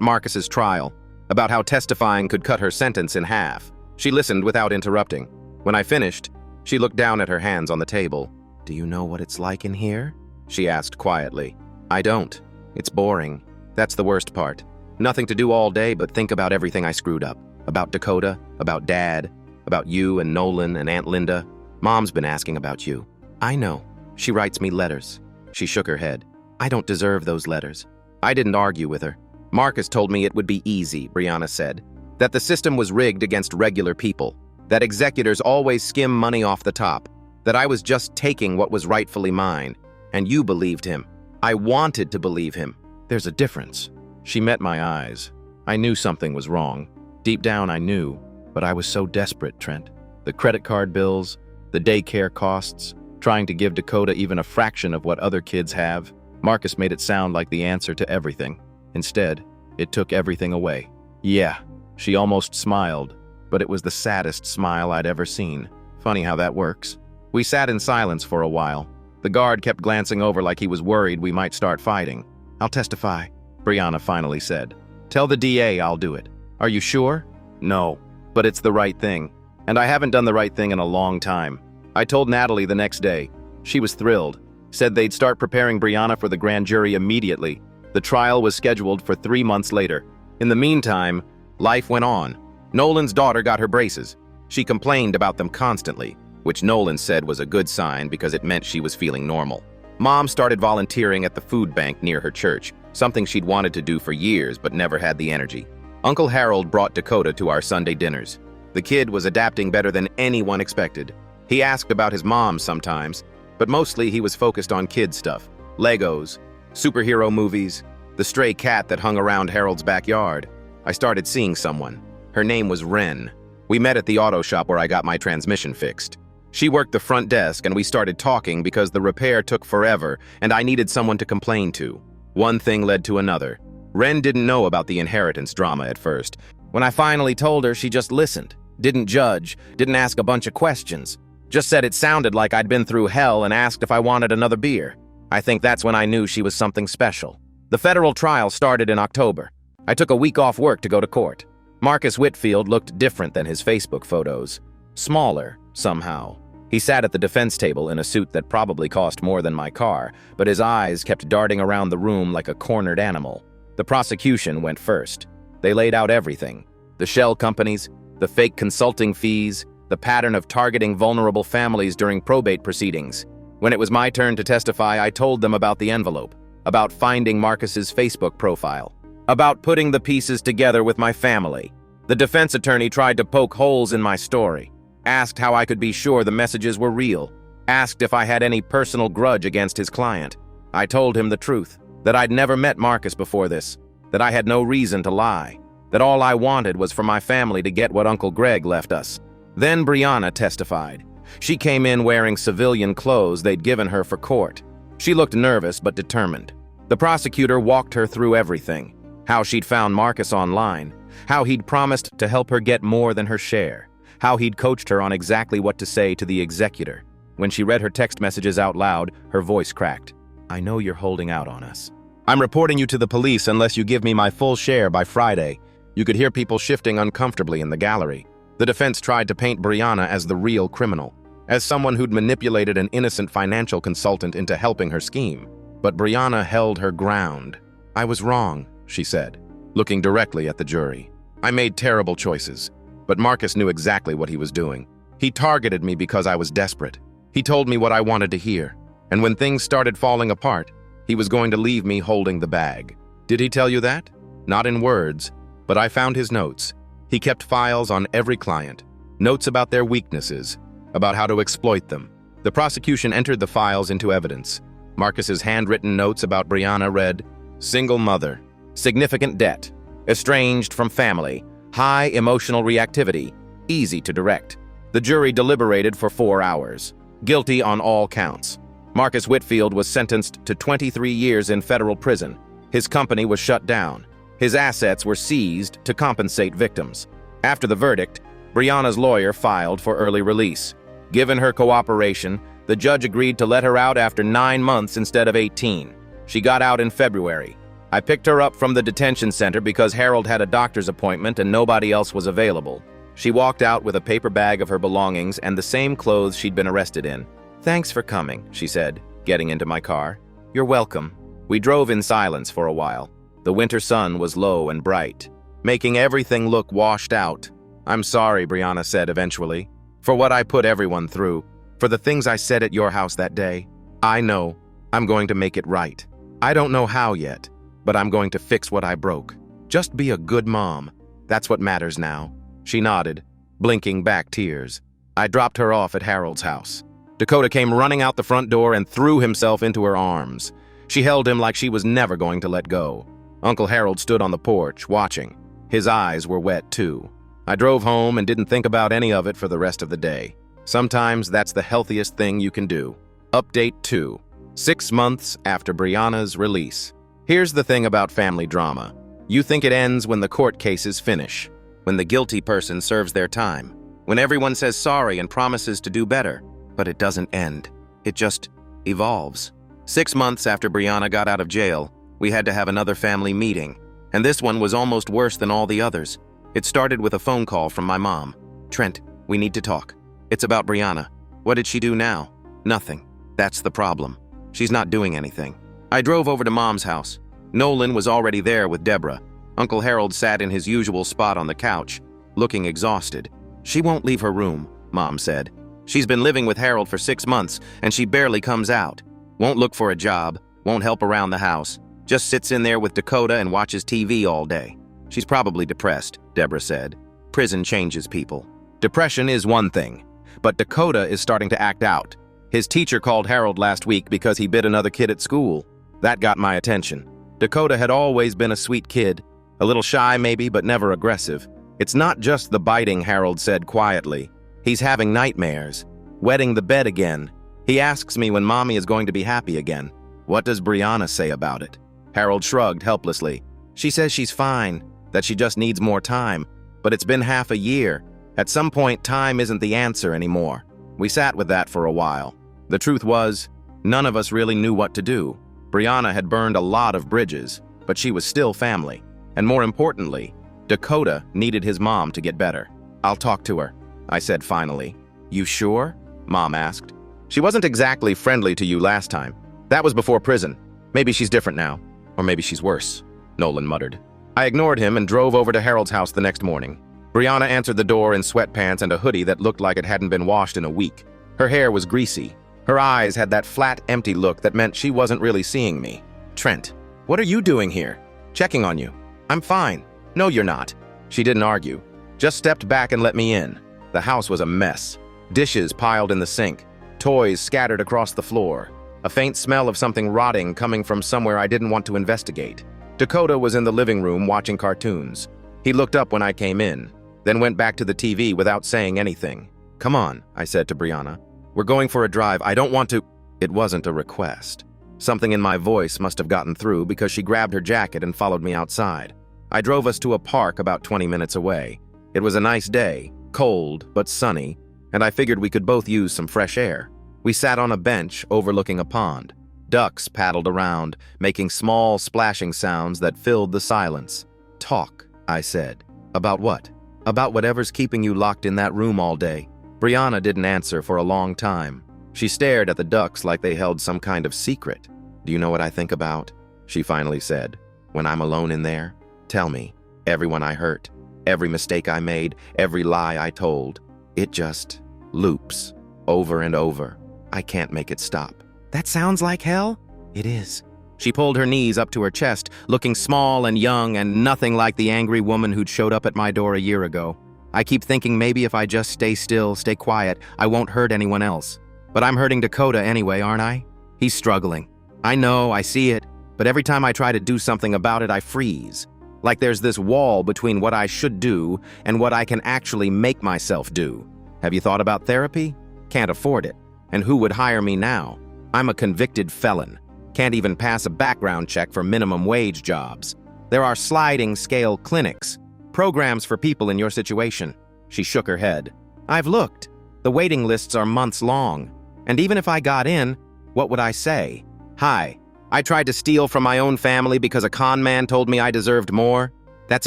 Marcus's trial. About how testifying could cut her sentence in half. She listened without interrupting. When I finished, she looked down at her hands on the table. "Do you know what it's like in here?" she asked quietly. "I don't. It's boring. That's the worst part. Nothing to do all day but think about everything I screwed up. About Dakota, about Dad, about you and Nolan and Aunt Linda. Mom's been asking about you." "I know. She writes me letters." She shook her head. "I don't deserve those letters." I didn't argue with her. "Marcus told me it would be easy," Brianna said. "That the system was rigged against regular people. That executors always skim money off the top. That I was just taking what was rightfully mine. And you believed him. I wanted to believe him. There's a difference." She met my eyes. I knew something was wrong. Deep down I knew, but I was so desperate, Trent. The credit card bills, the daycare costs, trying to give Dakota even a fraction of what other kids have. Marcus made it sound like the answer to everything. Instead, it took everything away. "Yeah," she almost smiled, but it was the saddest smile I'd ever seen. Funny how that works. We sat in silence for a while. The guard kept glancing over like he was worried we might start fighting. "I'll testify," Brianna finally said. "Tell the DA I'll do it." "Are you sure?" "No, but it's the right thing. And I haven't done the right thing in a long time." I told Natalie the next day. She was thrilled. Said they'd start preparing Brianna for the grand jury immediately. The trial was scheduled for 3 months later. In the meantime, life went on. Nolan's daughter got her braces. She complained about them constantly, which Nolan said was a good sign because it meant she was feeling normal. Mom started volunteering at the food bank near her church, something she'd wanted to do for years but never had the energy. Uncle Harold brought Dakota to our Sunday dinners. The kid was adapting better than anyone expected. He asked about his mom sometimes, but mostly he was focused on kid stuff. Legos, superhero movies, the stray cat that hung around Harold's backyard. I started seeing someone. Her name was Wren. We met at the auto shop where I got my transmission fixed. She worked the front desk and we started talking because the repair took forever and I needed someone to complain to. One thing led to another. Wren didn't know about the inheritance drama at first. When I finally told her, she just listened. Didn't judge, didn't ask a bunch of questions. Just said it sounded like I'd been through hell and asked if I wanted another beer. I think that's when I knew she was something special. The federal trial started in October. I took a week off work to go to court. Marcus Whitfield looked different than his Facebook photos. Smaller, somehow. He sat at the defense table in a suit that probably cost more than my car, but his eyes kept darting around the room like a cornered animal. The prosecution went first. They laid out everything. The shell companies, the fake consulting fees, the pattern of targeting vulnerable families during probate proceedings. When it was my turn to testify, I told them about the envelope, about finding Marcus's Facebook profile, about putting the pieces together with my family. The defense attorney tried to poke holes in my story, asked how I could be sure the messages were real, asked if I had any personal grudge against his client. I told him the truth, that I'd never met Marcus before this, that I had no reason to lie, that all I wanted was for my family to get what Uncle Greg left us. Then Brianna testified. She came in wearing civilian clothes they'd given her for court. She looked nervous but determined. The prosecutor walked her through everything. How she'd found Marcus online, how he'd promised to help her get more than her share, how he'd coached her on exactly what to say to the executor. When she read her text messages out loud, her voice cracked. "I know you're holding out on us. I'm reporting you to the police unless you give me my full share by Friday." You could hear people shifting uncomfortably in the gallery. The defense tried to paint Brianna as the real criminal, as someone who'd manipulated an innocent financial consultant into helping her scheme. But Brianna held her ground. "I was wrong," she said, looking directly at the jury. "I made terrible choices, but Marcus knew exactly what he was doing. He targeted me because I was desperate. He told me what I wanted to hear, and when things started falling apart, he was going to leave me holding the bag. Did he tell you that? Not in words, but I found his notes. He kept files on every client, notes about their weaknesses, about how to exploit them. The prosecution entered the files into evidence. Marcus's handwritten notes about Brianna read, "Single mother, significant debt, estranged from family, high emotional reactivity, easy to direct." The jury deliberated for 4 hours. Guilty on all counts. Marcus Whitfield was sentenced to 23 years in federal prison. His company was shut down. His assets were seized to compensate victims. After the verdict, Brianna's lawyer filed for early release. Given her cooperation, the judge agreed to let her out after 9 months instead of 18. She got out in February. I picked her up from the detention center because Harold had a doctor's appointment and nobody else was available. She walked out with a paper bag of her belongings and the same clothes she'd been arrested in. "Thanks for coming," she said, getting into my car. "You're welcome." We drove in silence for a while. The winter sun was low and bright, making everything look washed out. "I'm sorry," Brianna said eventually, "for what I put everyone through, for the things I said at your house that day. I know I'm going to make it right. I don't know how yet, but I'm going to fix what I broke. Just be a good mom. That's what matters now." She nodded, blinking back tears. I dropped her off at Harold's house. Dakota came running out the front door and threw himself into her arms. She held him like she was never going to let go. Uncle Harold stood on the porch, watching. His eyes were wet, too. I drove home and didn't think about any of it for the rest of the day. Sometimes that's the healthiest thing you can do. Update 2. 6 months after Brianna's release. Here's the thing about family drama. You think it ends when the court cases finish, when the guilty person serves their time, when everyone says sorry and promises to do better. But it doesn't end. It just evolves. 6 months after Brianna got out of jail, we had to have another family meeting, and this one was almost worse than all the others. It started with a phone call from my mom. "Trent, we need to talk. It's about Brianna. What did she do now?" "Nothing. That's the problem. She's not doing anything." I drove over to Mom's house. Nolan was already there with Deborah. Uncle Harold sat in his usual spot on the couch, looking exhausted. "She won't leave her room," Mom said. "She's been living with Harold for 6 months, and she barely comes out. Won't look for a job, won't help around the house, just sits in there with Dakota and watches TV all day. She's probably depressed," Deborah said. "Prison changes people. Depression is one thing, but Dakota is starting to act out. His teacher called Harold last week because he bit another kid at school. That got my attention. Dakota had always been a sweet kid, a little shy maybe, but never aggressive. It's not just the biting," Harold said quietly. "He's having nightmares, wetting the bed again. He asks me when Mommy is going to be happy again. What does Brianna say about it?" Harold shrugged helplessly. "She says she's fine, that she just needs more time, but it's been half a year. At some point, time isn't the answer anymore." We sat with that for a while. The truth was, none of us really knew what to do. Brianna had burned a lot of bridges, but she was still family. And more importantly, Dakota needed his mom to get better. "I'll talk to her," I said finally. "You sure?" Mom asked. "She wasn't exactly friendly to you last time. That was before prison. Maybe she's different now. Or maybe she's worse," Nolan muttered. I ignored him and drove over to Harold's house the next morning. Brianna answered the door in sweatpants and a hoodie that looked like it hadn't been washed in a week. Her hair was greasy. Her eyes had that flat, empty look that meant she wasn't really seeing me. "Trent, what are you doing here?" "Checking on you." "I'm fine." "No, you're not." She didn't argue, just stepped back and let me in. The house was a mess. Dishes piled in the sink, toys scattered across the floor, a faint smell of something rotting coming from somewhere I didn't want to investigate. Dakota was in the living room watching cartoons. He looked up when I came in, then went back to the TV without saying anything. "Come on," I said to Brianna. "We're going for a drive. I don't want to—" It wasn't a request. Something in my voice must have gotten through because she grabbed her jacket and followed me outside. I drove us to a park about 20 minutes away. It was a nice day, cold but sunny, and I figured we could both use some fresh air. We sat on a bench overlooking a pond. Ducks paddled around, making small splashing sounds that filled the silence. "Talk," I said. "About what?" "About whatever's keeping you locked in that room all day." Brianna didn't answer for a long time. She stared at the ducks like they held some kind of secret. "Do you know what I think about?" she finally said. "When I'm alone in there, tell me. Everyone I hurt, every mistake I made, every lie I told. It just loops over and over. I can't make it stop." "That sounds like hell?" "It is." She pulled her knees up to her chest, looking small and young and nothing like the angry woman who'd showed up at my door a year ago. I keep thinking maybe if I just stay still, stay quiet, I won't hurt anyone else. But I'm hurting Dakota anyway, aren't I? He's struggling. I know, I see it, but every time I try to do something about it, I freeze. Like there's this wall between what I should do and what I can actually make myself do. Have you thought about therapy? Can't afford it. And who would hire me now? I'm a convicted felon. Can't even pass a background check for minimum wage jobs. There are sliding scale clinics, programs for people in your situation." She shook her head. "I've looked. The waiting lists are months long. And even if I got in, what would I say? Hi, I tried to steal from my own family because a con man told me I deserved more? That's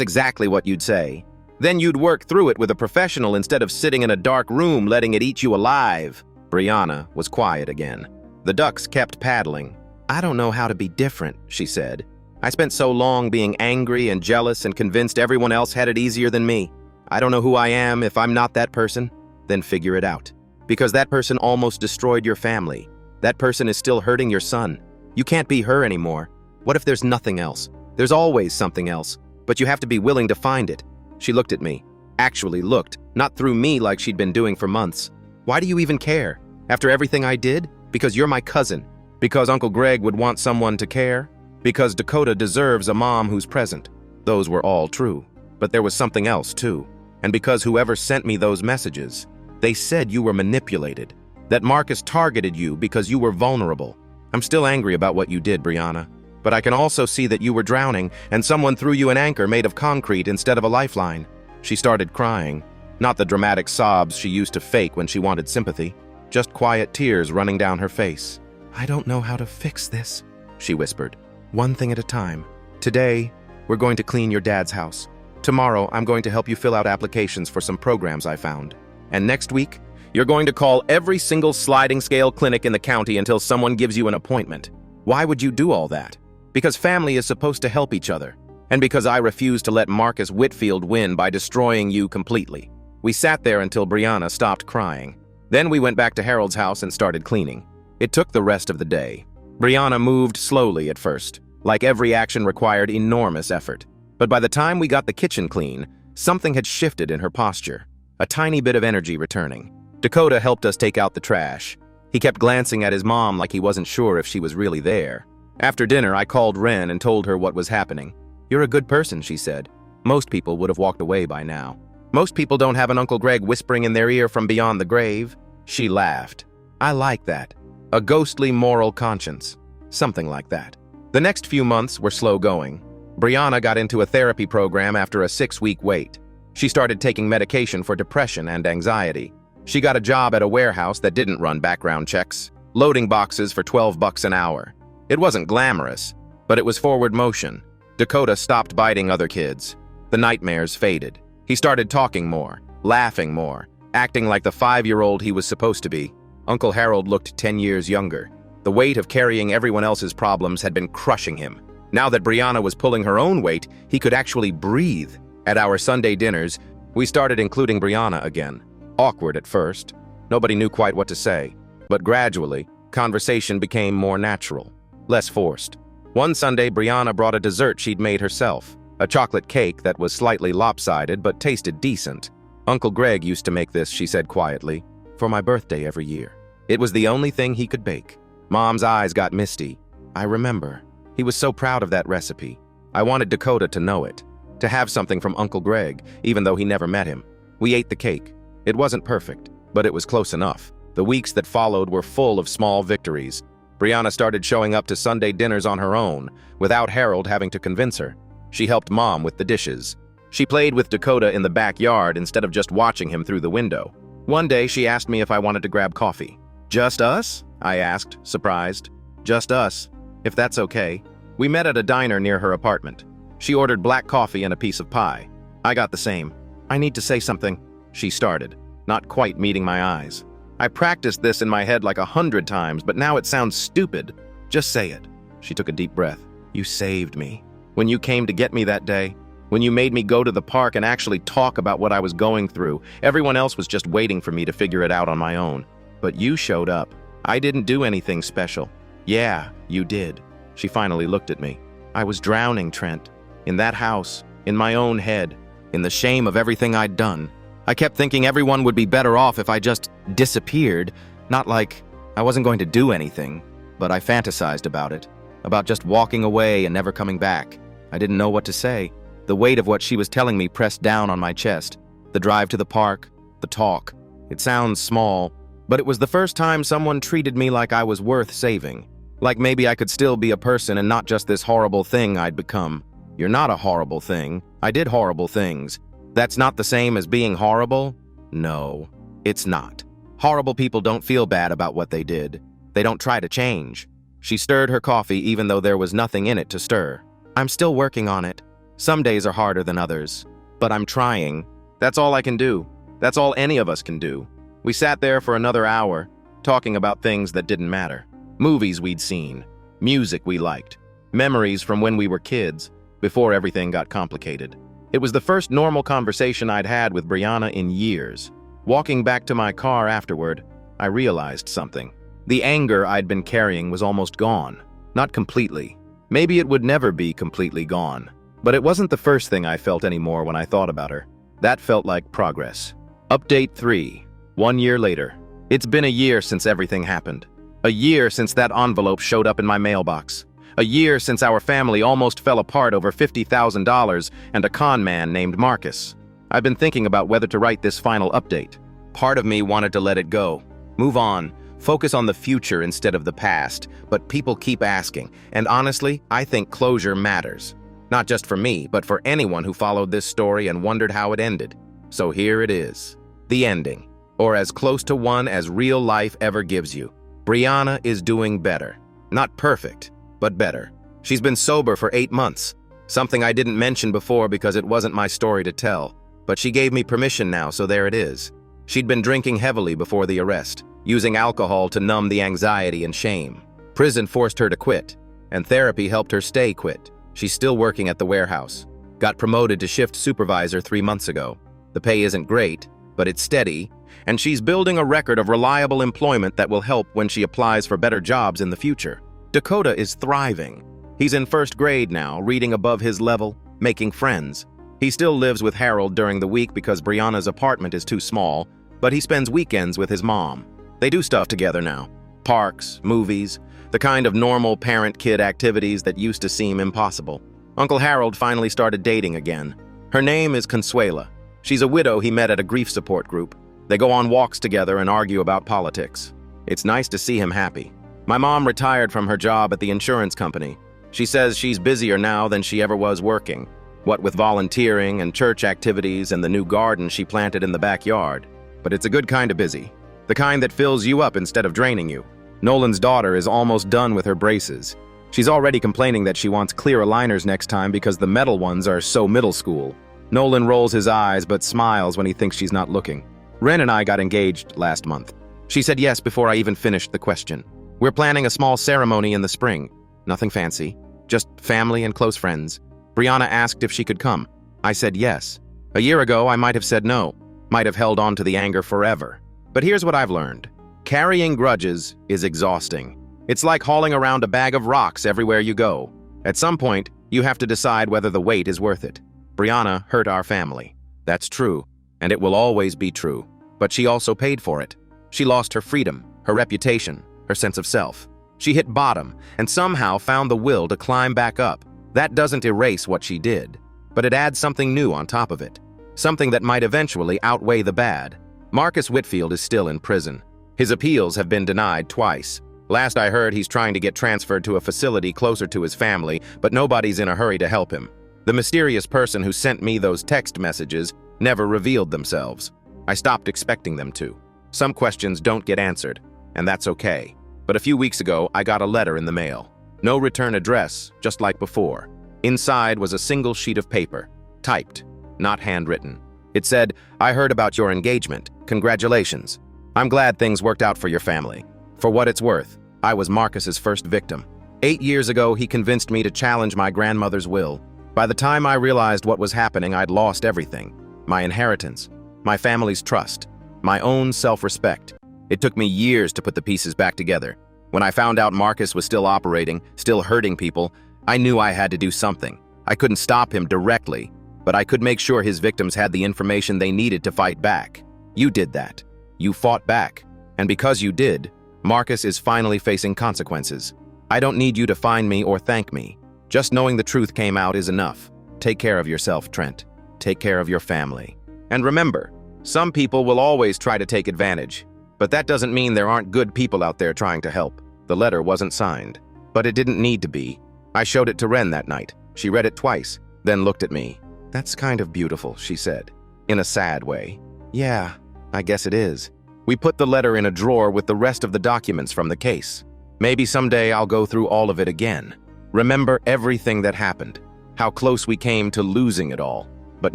exactly what you'd say. Then you'd work through it with a professional instead of sitting in a dark room letting it eat you alive." Brianna was quiet again. The ducks kept paddling. "I don't know how to be different," she said. "I spent so long being angry and jealous and convinced everyone else had it easier than me. I don't know who I am if I'm not that person. Then figure it out. Because that person almost destroyed your family. That person is still hurting your son. You can't be her anymore. What if there's nothing else? There's always something else, but you have to be willing to find it." She looked at me. Actually looked, not through me like she'd been doing for months. "Why do you even care? After everything I did? Because you're my cousin. Because Uncle Greg would want someone to care. Because Dakota deserves a mom who's present." Those were all true. But there was something else, too. And because whoever sent me those messages, they said you were manipulated. That Marcus targeted you because you were vulnerable. I'm still angry about what you did, Brianna. But I can also see that you were drowning and someone threw you an anchor made of concrete instead of a lifeline. She started crying. Not the dramatic sobs she used to fake when she wanted sympathy. Just quiet tears running down her face. "I don't know how to fix this," she whispered. "One thing at a time. Today, we're going to clean your dad's house. Tomorrow, I'm going to help you fill out applications for some programs I found. And next week, you're going to call every single sliding scale clinic in the county until someone gives you an appointment. Why would you do all that? Because family is supposed to help each other. And because I refuse to let Marcus Whitfield win by destroying you completely." We sat there until Brianna stopped crying. Then we went back to Harold's house and started cleaning. It took the rest of the day. Brianna moved slowly at first, like every action required enormous effort. But by the time we got the kitchen clean, something had shifted in her posture. A tiny bit of energy returning. Dakota helped us take out the trash. He kept glancing at his mom like he wasn't sure if she was really there. After dinner, I called Wren and told her what was happening. "You're a good person," she said. "Most people would have walked away by now. Most people don't have an Uncle Greg whispering in their ear from beyond the grave." She laughed. "I like that. A ghostly moral conscience. Something like that." The next few months were slow going. Brianna got into a therapy program after a 6-week wait. She started taking medication for depression and anxiety. She got a job at a warehouse that didn't run background checks, loading boxes for $12 an hour. It wasn't glamorous, but it was forward motion. Dakota stopped biting other kids. The nightmares faded. He started talking more, laughing more, acting like the 5-year-old he was supposed to be. Uncle Harold looked 10 years younger. The weight of carrying everyone else's problems had been crushing him. Now that Brianna was pulling her own weight, he could actually breathe. At our Sunday dinners, we started including Brianna again. Awkward at first. Nobody knew quite what to say. But gradually, conversation became more natural, less forced. One Sunday, Brianna brought a dessert she'd made herself. A chocolate cake that was slightly lopsided but tasted decent. "Uncle Greg used to make this," she said quietly, "for my birthday every year. It was the only thing he could bake." Mom's eyes got misty. "I remember. He was so proud of that recipe. I wanted Dakota to know it, to have something from Uncle Greg, even though he never met him." We ate the cake. It wasn't perfect, but it was close enough. The weeks that followed were full of small victories. Brianna started showing up to Sunday dinners on her own, without Harold having to convince her. She helped Mom with the dishes. She played with Dakota in the backyard instead of just watching him through the window. One day, she asked me if I wanted to grab coffee. "Just us?" I asked, surprised. "Just us, if that's okay." We met at a diner near her apartment. She ordered black coffee and a piece of pie. I got the same. "I need to say something," she started, not quite meeting my eyes. "I practiced this in my head like 100 times, but now it sounds stupid. Just say it." She took a deep breath. "You saved me. When you came to get me that day, when you made me go to the park and actually talk about what I was going through, everyone else was just waiting for me to figure it out on my own. But you showed up. I didn't do anything special." "Yeah, you did." She finally looked at me. "I was drowning, Trent. In that house, in my own head, in the shame of everything I'd done. I kept thinking everyone would be better off if I just disappeared. Not like I wasn't going to do anything, but I fantasized about it. About just walking away and never coming back. I didn't know what to say. The weight of what she was telling me pressed down on my chest. The drive to the park, the talk. It sounds small, But it was the first time someone treated me like I was worth saving. Like maybe I could still be a person and not just this horrible thing I'd become. You're not a horrible thing. I did horrible things. That's not the same as being horrible? No, it's not. Horrible people don't feel bad about what they did. They don't try to change. She stirred her coffee even though there was nothing in it to stir. I'm still working on it. Some days are harder than others. But I'm trying. That's all I can do. That's all any of us can do. We sat there for another hour, talking about things that didn't matter. Movies we'd seen, music we liked, memories from when we were kids, before everything got complicated. It was the first normal conversation I'd had with Brianna in years. Walking back to my car afterward, I realized something. The anger I'd been carrying was almost gone. Not completely. Maybe it would never be completely gone. But it wasn't the first thing I felt anymore when I thought about her. That felt like progress. Update 3. 1 year later. It's been a year since everything happened. A year since that envelope showed up in my mailbox. A year since our family almost fell apart over $50,000 and a con man named Marcus. I've been thinking about whether to write this final update. Part of me wanted to let it go. Move on. Focus on the future instead of the past. But people keep asking. And honestly, I think closure matters. Not just for me, but for anyone who followed this story and wondered how it ended. So here it is. The ending. Or as close to one as real life ever gives you. Brianna is doing better. Not perfect, but better. She's been sober for 8 months. Something I didn't mention before because it wasn't my story to tell. But she gave me permission now, so there it is. She'd been drinking heavily before the arrest, using alcohol to numb the anxiety and shame. Prison forced her to quit, and therapy helped her stay quit. She's still working at the warehouse. Got promoted to shift supervisor 3 months ago. The pay isn't great, but it's steady, and she's building a record of reliable employment that will help when she applies for better jobs in the future. Dakota is thriving. He's in 1st grade now, reading above his level, making friends. He still lives with Harold during the week because Brianna's apartment is too small, but he spends weekends with his mom. They do stuff together now. Parks, movies, the kind of normal parent-kid activities that used to seem impossible. Uncle Harold finally started dating again. Her name is Consuela. She's a widow he met at a grief support group. They go on walks together and argue about politics. It's nice to see him happy. My mom retired from her job at the insurance company. She says she's busier now than she ever was working. What with volunteering and church activities and the new garden she planted in the backyard. But it's a good kind of busy. The kind that fills you up instead of draining you. Nolan's daughter is almost done with her braces. She's already complaining that she wants clear aligners next time because the metal ones are so middle school. Nolan rolls his eyes but smiles when he thinks she's not looking. Ren and I got engaged last month. She said yes before I even finished the question. We're planning a small ceremony in the spring. Nothing fancy, just family and close friends. Brianna asked if she could come. I said yes. A year ago, I might have said no. Might have held on to the anger forever. But here's what I've learned. Carrying grudges is exhausting. It's like hauling around a bag of rocks everywhere you go. At some point, you have to decide whether the weight is worth it. Brianna hurt our family. That's true, and it will always be true. But she also paid for it. She lost her freedom, her reputation, her sense of self. She hit bottom and somehow found the will to climb back up. That doesn't erase what she did, but it adds something new on top of it. Something that might eventually outweigh the bad. Marcus Whitfield is still in prison. His appeals have been denied twice. Last I heard, he's trying to get transferred to a facility closer to his family, but nobody's in a hurry to help him. The mysterious person who sent me those text messages never revealed themselves. I stopped expecting them to. Some questions don't get answered, and that's okay. But a few weeks ago, I got a letter in the mail. No return address, just like before. Inside was a single sheet of paper, typed, not handwritten. It said, "I heard about your engagement. Congratulations. I'm glad things worked out for your family. For what it's worth, I was Marcus's first victim. 8 years ago, he convinced me to challenge my grandmother's will. By the time I realized what was happening, I'd lost everything. My inheritance, my family's trust, my own self-respect. It took me years to put the pieces back together. When I found out Marcus was still operating, still hurting people, I knew I had to do something. I couldn't stop him directly, but I could make sure his victims had the information they needed to fight back. You did that. You fought back. And because you did, Marcus is finally facing consequences. I don't need you to find me or thank me. Just knowing the truth came out is enough. Take care of yourself, Trent. Take care of your family. And remember, some people will always try to take advantage. But that doesn't mean there aren't good people out there trying to help. The letter wasn't signed, but it didn't need to be. I showed it to Ren that night. She read it twice, then looked at me. "That's kind of beautiful," she said, in a sad way. "Yeah, I guess it is." We put the letter in a drawer with the rest of the documents from the case. Maybe someday I'll go through all of it again. Remember everything that happened, how close we came to losing it all. But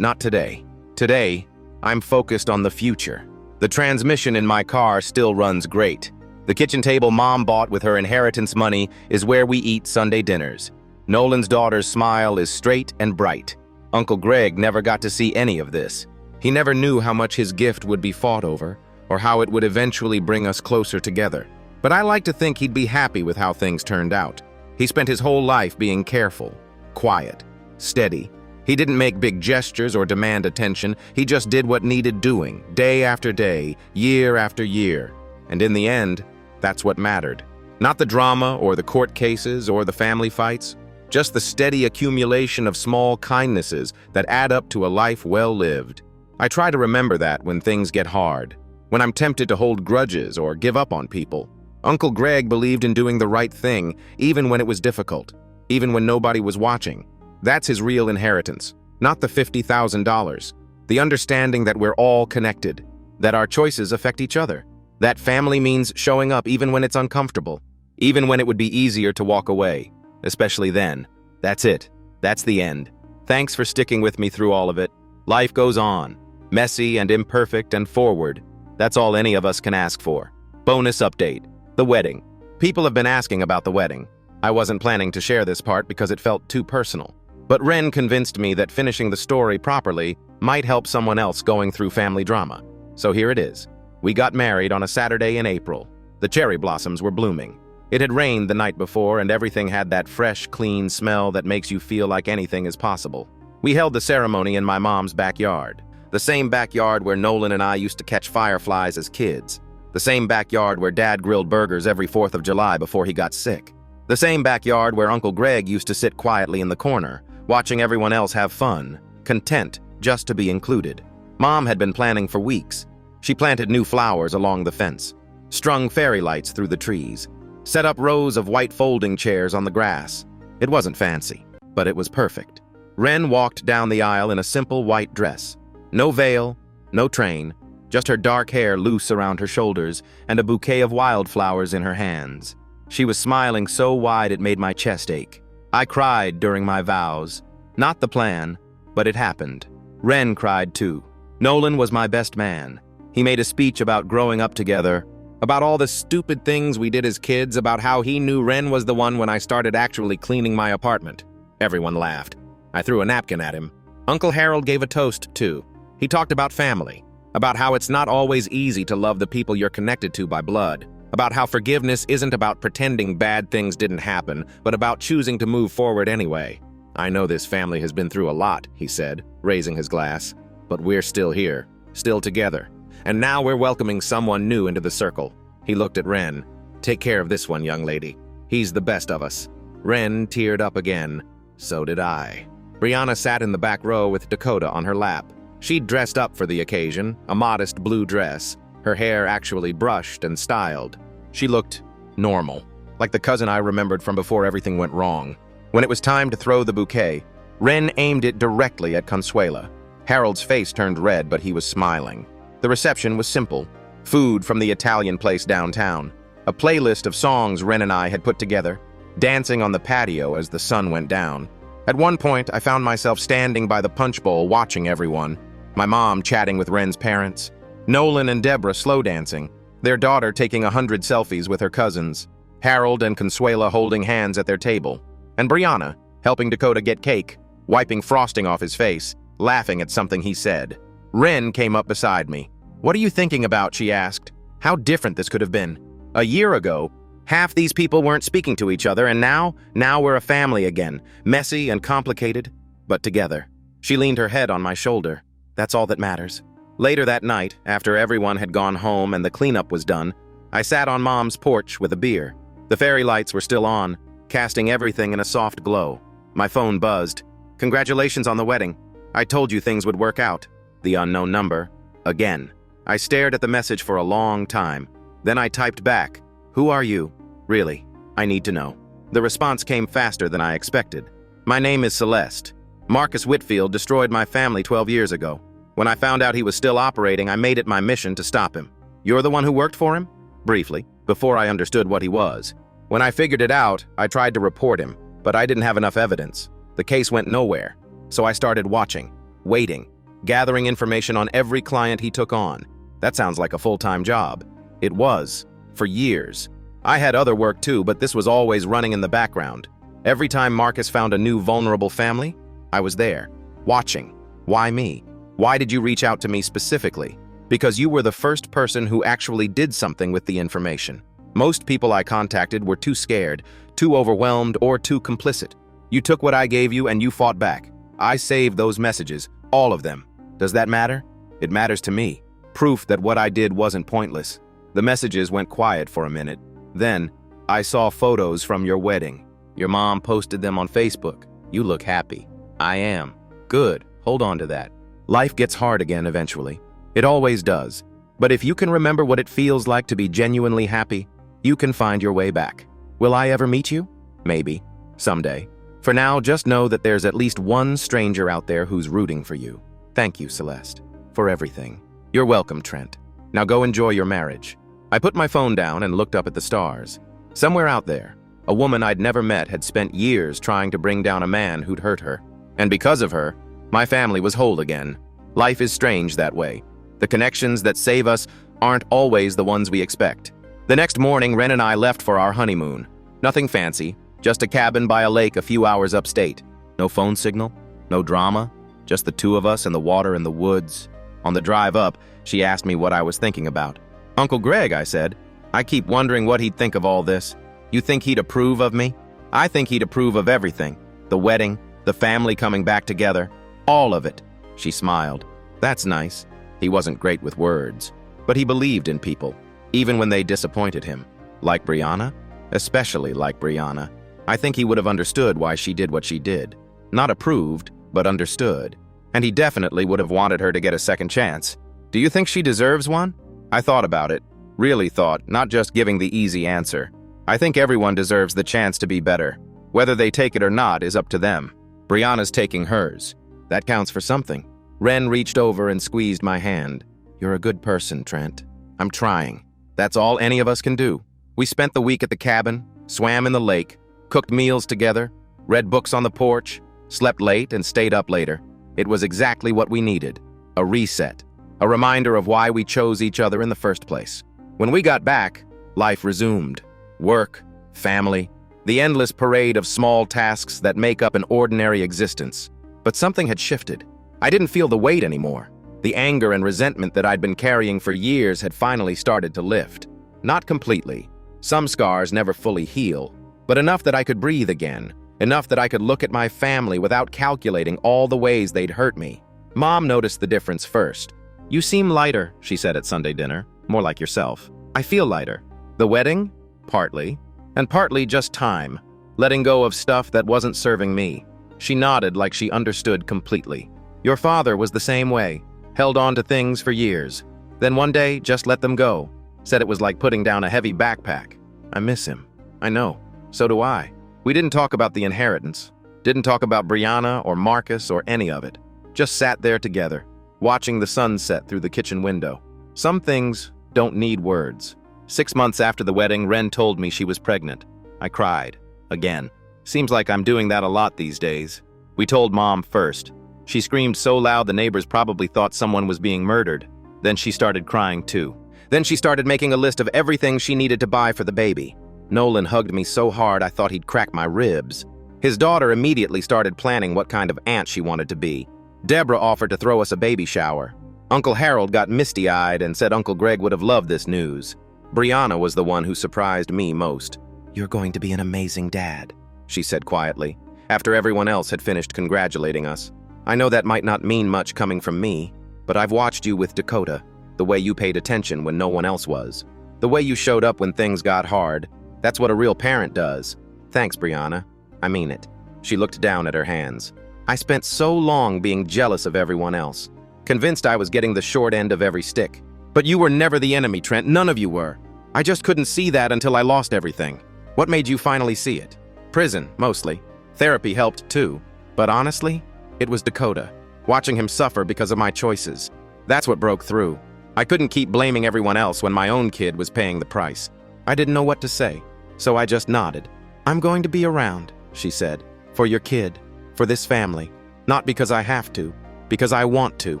not today. Today, I'm focused on the future. The transmission in my car still runs great. The kitchen table Mom bought with her inheritance money is where we eat Sunday dinners. Nolan's daughter's smile is straight and bright. Uncle Greg never got to see any of this. He never knew how much his gift would be fought over, or how it would eventually bring us closer together. But I like to think he'd be happy with how things turned out. He spent his whole life being careful, quiet, steady. He didn't make big gestures or demand attention. He just did what needed doing, day after day, year after year. And in the end, that's what mattered. Not the drama or the court cases or the family fights, just the steady accumulation of small kindnesses that add up to a life well lived. I try to remember that when things get hard, when I'm tempted to hold grudges or give up on people. Uncle Greg believed in doing the right thing, even when it was difficult, even when nobody was watching. That's his real inheritance, not the $50,000. The understanding that we're all connected, that our choices affect each other. That family means showing up even when it's uncomfortable, even when it would be easier to walk away, especially then. That's it. That's the end. Thanks for sticking with me through all of it. Life goes on, messy and imperfect and forward. That's all any of us can ask for. Bonus update. The wedding. People have been asking about the wedding. I wasn't planning to share this part because it felt too personal. But Ren convinced me that finishing the story properly might help someone else going through family drama. So here it is. We got married on a Saturday in April. The cherry blossoms were blooming. It had rained the night before and everything had that fresh, clean smell that makes you feel like anything is possible. We held the ceremony in my mom's backyard. The same backyard where Nolan and I used to catch fireflies as kids. The same backyard where Dad grilled burgers every 4th of July before he got sick. The same backyard where Uncle Greg used to sit quietly in the corner, watching everyone else have fun, content just to be included. Mom had been planning for weeks. She planted new flowers along the fence, strung fairy lights through the trees, set up rows of white folding chairs on the grass. It wasn't fancy, but it was perfect. Ren walked down the aisle in a simple white dress. No veil, no train, just her dark hair loose around her shoulders and a bouquet of wildflowers in her hands. She was smiling so wide it made my chest ache. I cried during my vows. Not the plan, but it happened. Ren cried too. Nolan was my best man. He made a speech about growing up together, about all the stupid things we did as kids, about how he knew Ren was the one when I started actually cleaning my apartment. Everyone laughed. I threw a napkin at him. Uncle Harold gave a toast too. He talked about family, about how it's not always easy to love the people you're connected to by blood, about how forgiveness isn't about pretending bad things didn't happen, but about choosing to move forward anyway. "I know this family has been through a lot," he said, raising his glass, "but we're still here, still together. And now we're welcoming someone new into the circle." He looked at Ren. "Take care of this one, young lady. He's the best of us." Ren teared up again. So did I. Brianna sat in the back row with Dakota on her lap. She'd dressed up for the occasion, a modest blue dress, her hair actually brushed and styled. She looked normal, like the cousin I remembered from before everything went wrong. When it was time to throw the bouquet, Ren aimed it directly at Consuela. Harold's face turned red, but he was smiling. The reception was simple. Food from the Italian place downtown. A playlist of songs Ren and I had put together, dancing on the patio as the sun went down. At one point, I found myself standing by the punch bowl watching everyone. My mom chatting with Ren's parents. Nolan and Deborah slow dancing, their daughter taking 100 selfies with her cousins. Harold and Consuela holding hands at their table. And Brianna helping Dakota get cake, wiping frosting off his face, laughing at something he said. Ren came up beside me. "What are you thinking about?" she asked. How different this could have been. A year ago, half these people weren't speaking to each other, and now we're a family again, messy and complicated, but together. She leaned her head on my shoulder. That's all that matters. Later that night, after everyone had gone home and the cleanup was done, I sat on Mom's porch with a beer. The fairy lights were still on, casting everything in a soft glow. My phone buzzed. "Congratulations on the wedding. I told you things would work out." The unknown number. Again. I stared at the message for a long time. Then I typed back, "Who are you? Really, I need to know." The response came faster than I expected. "My name is Celeste. Marcus Whitfield destroyed my family 12 years ago. When I found out he was still operating, I made it my mission to stop him. You're the one who worked for him?" Briefly, before I understood what he was. When I figured it out, I tried to report him, but I didn't have enough evidence. The case went nowhere. So I started watching, waiting, gathering information on every client he took on. That sounds like a full-time job. It was, for years. I had other work too, but this was always running in the background. Every time Marcus found a new vulnerable family, I was there, watching. Why me? Why did you reach out to me specifically? Because you were the first person who actually did something with the information. Most people I contacted were too scared, too overwhelmed, or too complicit. You took what I gave you and you fought back. I saved those messages, all of them. Does that matter? It matters to me. Proof that what I did wasn't pointless. The messages went quiet for a minute. Then, I saw photos from your wedding. Your mom posted them on Facebook. You look happy. I am. Good. Hold on to that. Life gets hard again eventually. It always does. But if you can remember what it feels like to be genuinely happy, you can find your way back. Will I ever meet you? Maybe. Someday. For now, just know that there's at least one stranger out there who's rooting for you. Thank you, Celeste, for everything. You're welcome, Trent. Now go enjoy your marriage. I put my phone down and looked up at the stars. Somewhere out there, a woman I'd never met had spent years trying to bring down a man who'd hurt her. And because of her, my family was whole again. Life is strange that way. The connections that save us aren't always the ones we expect. The next morning, Ren and I left for our honeymoon. Nothing fancy, just a cabin by a lake a few hours upstate. No phone signal, no drama, just the two of us and the water and the woods. On the drive up, she asked me what I was thinking about. "Uncle Greg," I said. "I keep wondering what he'd think of all this. You think he'd approve of me?" "I think he'd approve of everything. The wedding, the family coming back together, all of it." She smiled. "That's nice." He wasn't great with words, but he believed in people, even when they disappointed him. Like Brianna? Especially like Brianna. I think he would have understood why she did what she did. Not approved, but understood. And he definitely would have wanted her to get a second chance. Do you think she deserves one? I thought about it. Really thought, not just giving the easy answer. I think everyone deserves the chance to be better. Whether they take it or not is up to them. Brianna's taking hers. That counts for something. Ren reached over and squeezed my hand. "You're a good person, Trent. I'm trying. That's all any of us can do." We spent the week at the cabin, swam in the lake, cooked meals together, read books on the porch, slept late and stayed up later. It was exactly what we needed. A reset. A reminder of why we chose each other in the first place. When we got back, life resumed. Work, family, the endless parade of small tasks that make up an ordinary existence. But something had shifted. I didn't feel the weight anymore. The anger and resentment that I'd been carrying for years had finally started to lift. Not completely. Some scars never fully heal, but enough that I could breathe again. Enough that I could look at my family without calculating all the ways they'd hurt me. Mom noticed the difference first. "You seem lighter," she said at Sunday dinner. "More like yourself." "I feel lighter." The wedding? Partly. And partly just time. Letting go of stuff that wasn't serving me. She nodded like she understood completely. "Your father was the same way. Held on to things for years. Then one day, just let them go. Said it was like putting down a heavy backpack. I miss him. I know. So do I." We didn't talk about the inheritance. Didn't talk about Brianna or Marcus or any of it. Just sat there together, watching the sunset through the kitchen window. Some things don't need words. 6 months after the wedding, Ren told me she was pregnant. I cried. Again. Seems like I'm doing that a lot these days. We told Mom first. She screamed so loud the neighbors probably thought someone was being murdered. Then she started crying too. Then she started making a list of everything she needed to buy for the baby. Nolan hugged me so hard I thought he'd crack my ribs. His daughter immediately started planning what kind of aunt she wanted to be. Deborah offered to throw us a baby shower. Uncle Harold got misty-eyed and said Uncle Greg would have loved this news. Brianna was the one who surprised me most. "You're going to be an amazing dad," she said quietly, after everyone else had finished congratulating us. "I know that might not mean much coming from me, but I've watched you with Dakota, the way you paid attention when no one else was. The way you showed up when things got hard. That's what a real parent does. Thanks, Brianna. I mean it." She looked down at her hands. "I spent so long being jealous of everyone else, convinced I was getting the short end of every stick. But you were never the enemy, Trent. None of you were. I just couldn't see that until I lost everything. What made you finally see it? Prison, mostly. Therapy helped too. But honestly, it was Dakota. Watching him suffer because of my choices. That's what broke through. I couldn't keep blaming everyone else when my own kid was paying the price. I didn't know what to say, so I just nodded. "I'm going to be around," she said, "for your kid, for this family. Not because I have to, because I want to.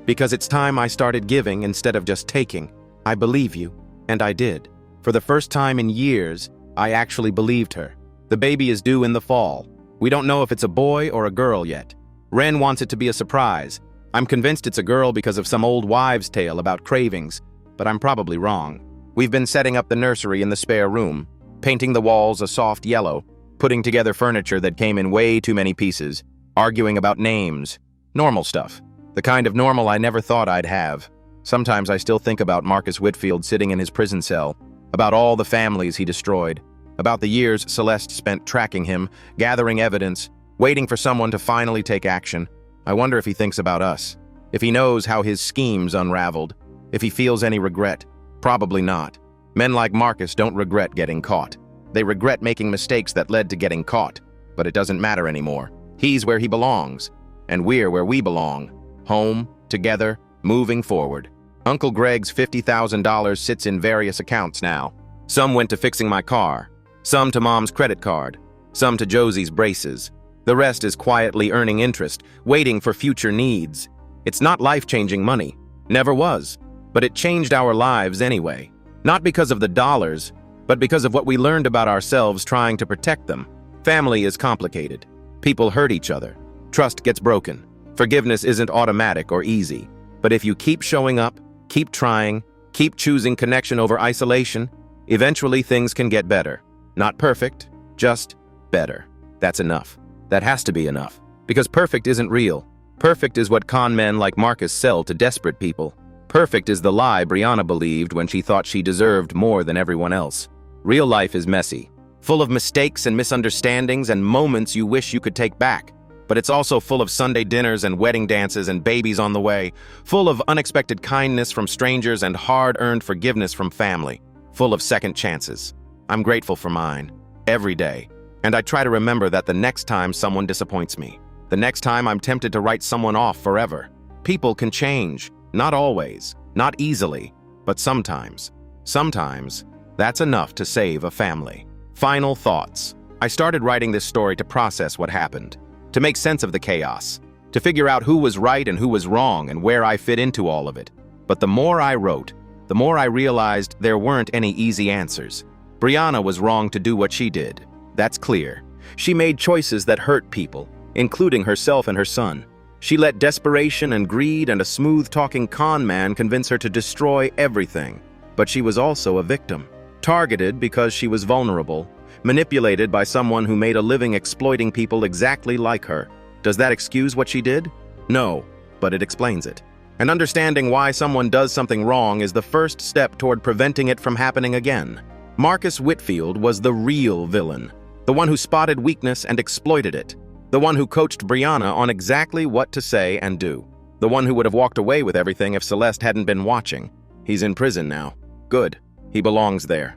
Because it's time I started giving instead of just taking. I believe you." And I did. For the first time in years, I actually believed her. The baby is due in the fall. We don't know if it's a boy or a girl yet. Ren wants it to be a surprise. I'm convinced it's a girl because of some old wives' tale about cravings, but I'm probably wrong. We've been setting up the nursery in the spare room, painting the walls a soft yellow, putting together furniture that came in way too many pieces, arguing about names. Normal stuff. The kind of normal I never thought I'd have. Sometimes I still think about Marcus Whitfield sitting in his prison cell, about all the families he destroyed, about the years Celeste spent tracking him, gathering evidence, waiting for someone to finally take action. I wonder if he thinks about us, if he knows how his schemes unraveled, if he feels any regret. Probably not. Men like Marcus don't regret getting caught. They regret making mistakes that led to getting caught, but it doesn't matter anymore. He's where he belongs, and we're where we belong. Home, together, moving forward. Uncle Greg's $50,000 sits in various accounts now. Some went to fixing my car, some to Mom's credit card, some to Josie's braces. The rest is quietly earning interest, waiting for future needs. It's not life-changing money. Never was. But it changed our lives anyway. Not because of the dollars, but because of what we learned about ourselves trying to protect them. Family is complicated. People hurt each other. Trust gets broken. Forgiveness isn't automatic or easy. But if you keep showing up, keep trying, keep choosing connection over isolation, eventually things can get better. Not perfect, just better. That's enough. That has to be enough. Because perfect isn't real. Perfect is what con men like Marcus sell to desperate people. Perfect is the lie Brianna believed when she thought she deserved more than everyone else. Real life is messy, full of mistakes and misunderstandings and moments you wish you could take back. But it's also full of Sunday dinners and wedding dances and babies on the way, full of unexpected kindness from strangers and hard-earned forgiveness from family, full of second chances. I'm grateful for mine, every day. And I try to remember that the next time someone disappoints me, the next time I'm tempted to write someone off forever. People can change, not always, not easily, but sometimes. Sometimes, that's enough to save a family. Final thoughts. I started writing this story to process what happened, to make sense of the chaos, to figure out who was right and who was wrong and where I fit into all of it. But the more I wrote, the more I realized there weren't any easy answers. Brianna was wrong to do what she did. That's clear. She made choices that hurt people, including herself and her son. She let desperation and greed and a smooth-talking con man convince her to destroy everything. But she was also a victim, targeted because she was vulnerable, manipulated by someone who made a living exploiting people exactly like her. Does that excuse what she did? No, but it explains it. And understanding why someone does something wrong is the first step toward preventing it from happening again. Marcus Whitfield was the real villain, the one who spotted weakness and exploited it, the one who coached Brianna on exactly what to say and do, the one who would have walked away with everything if Celeste hadn't been watching. He's in prison now. Good. He belongs there.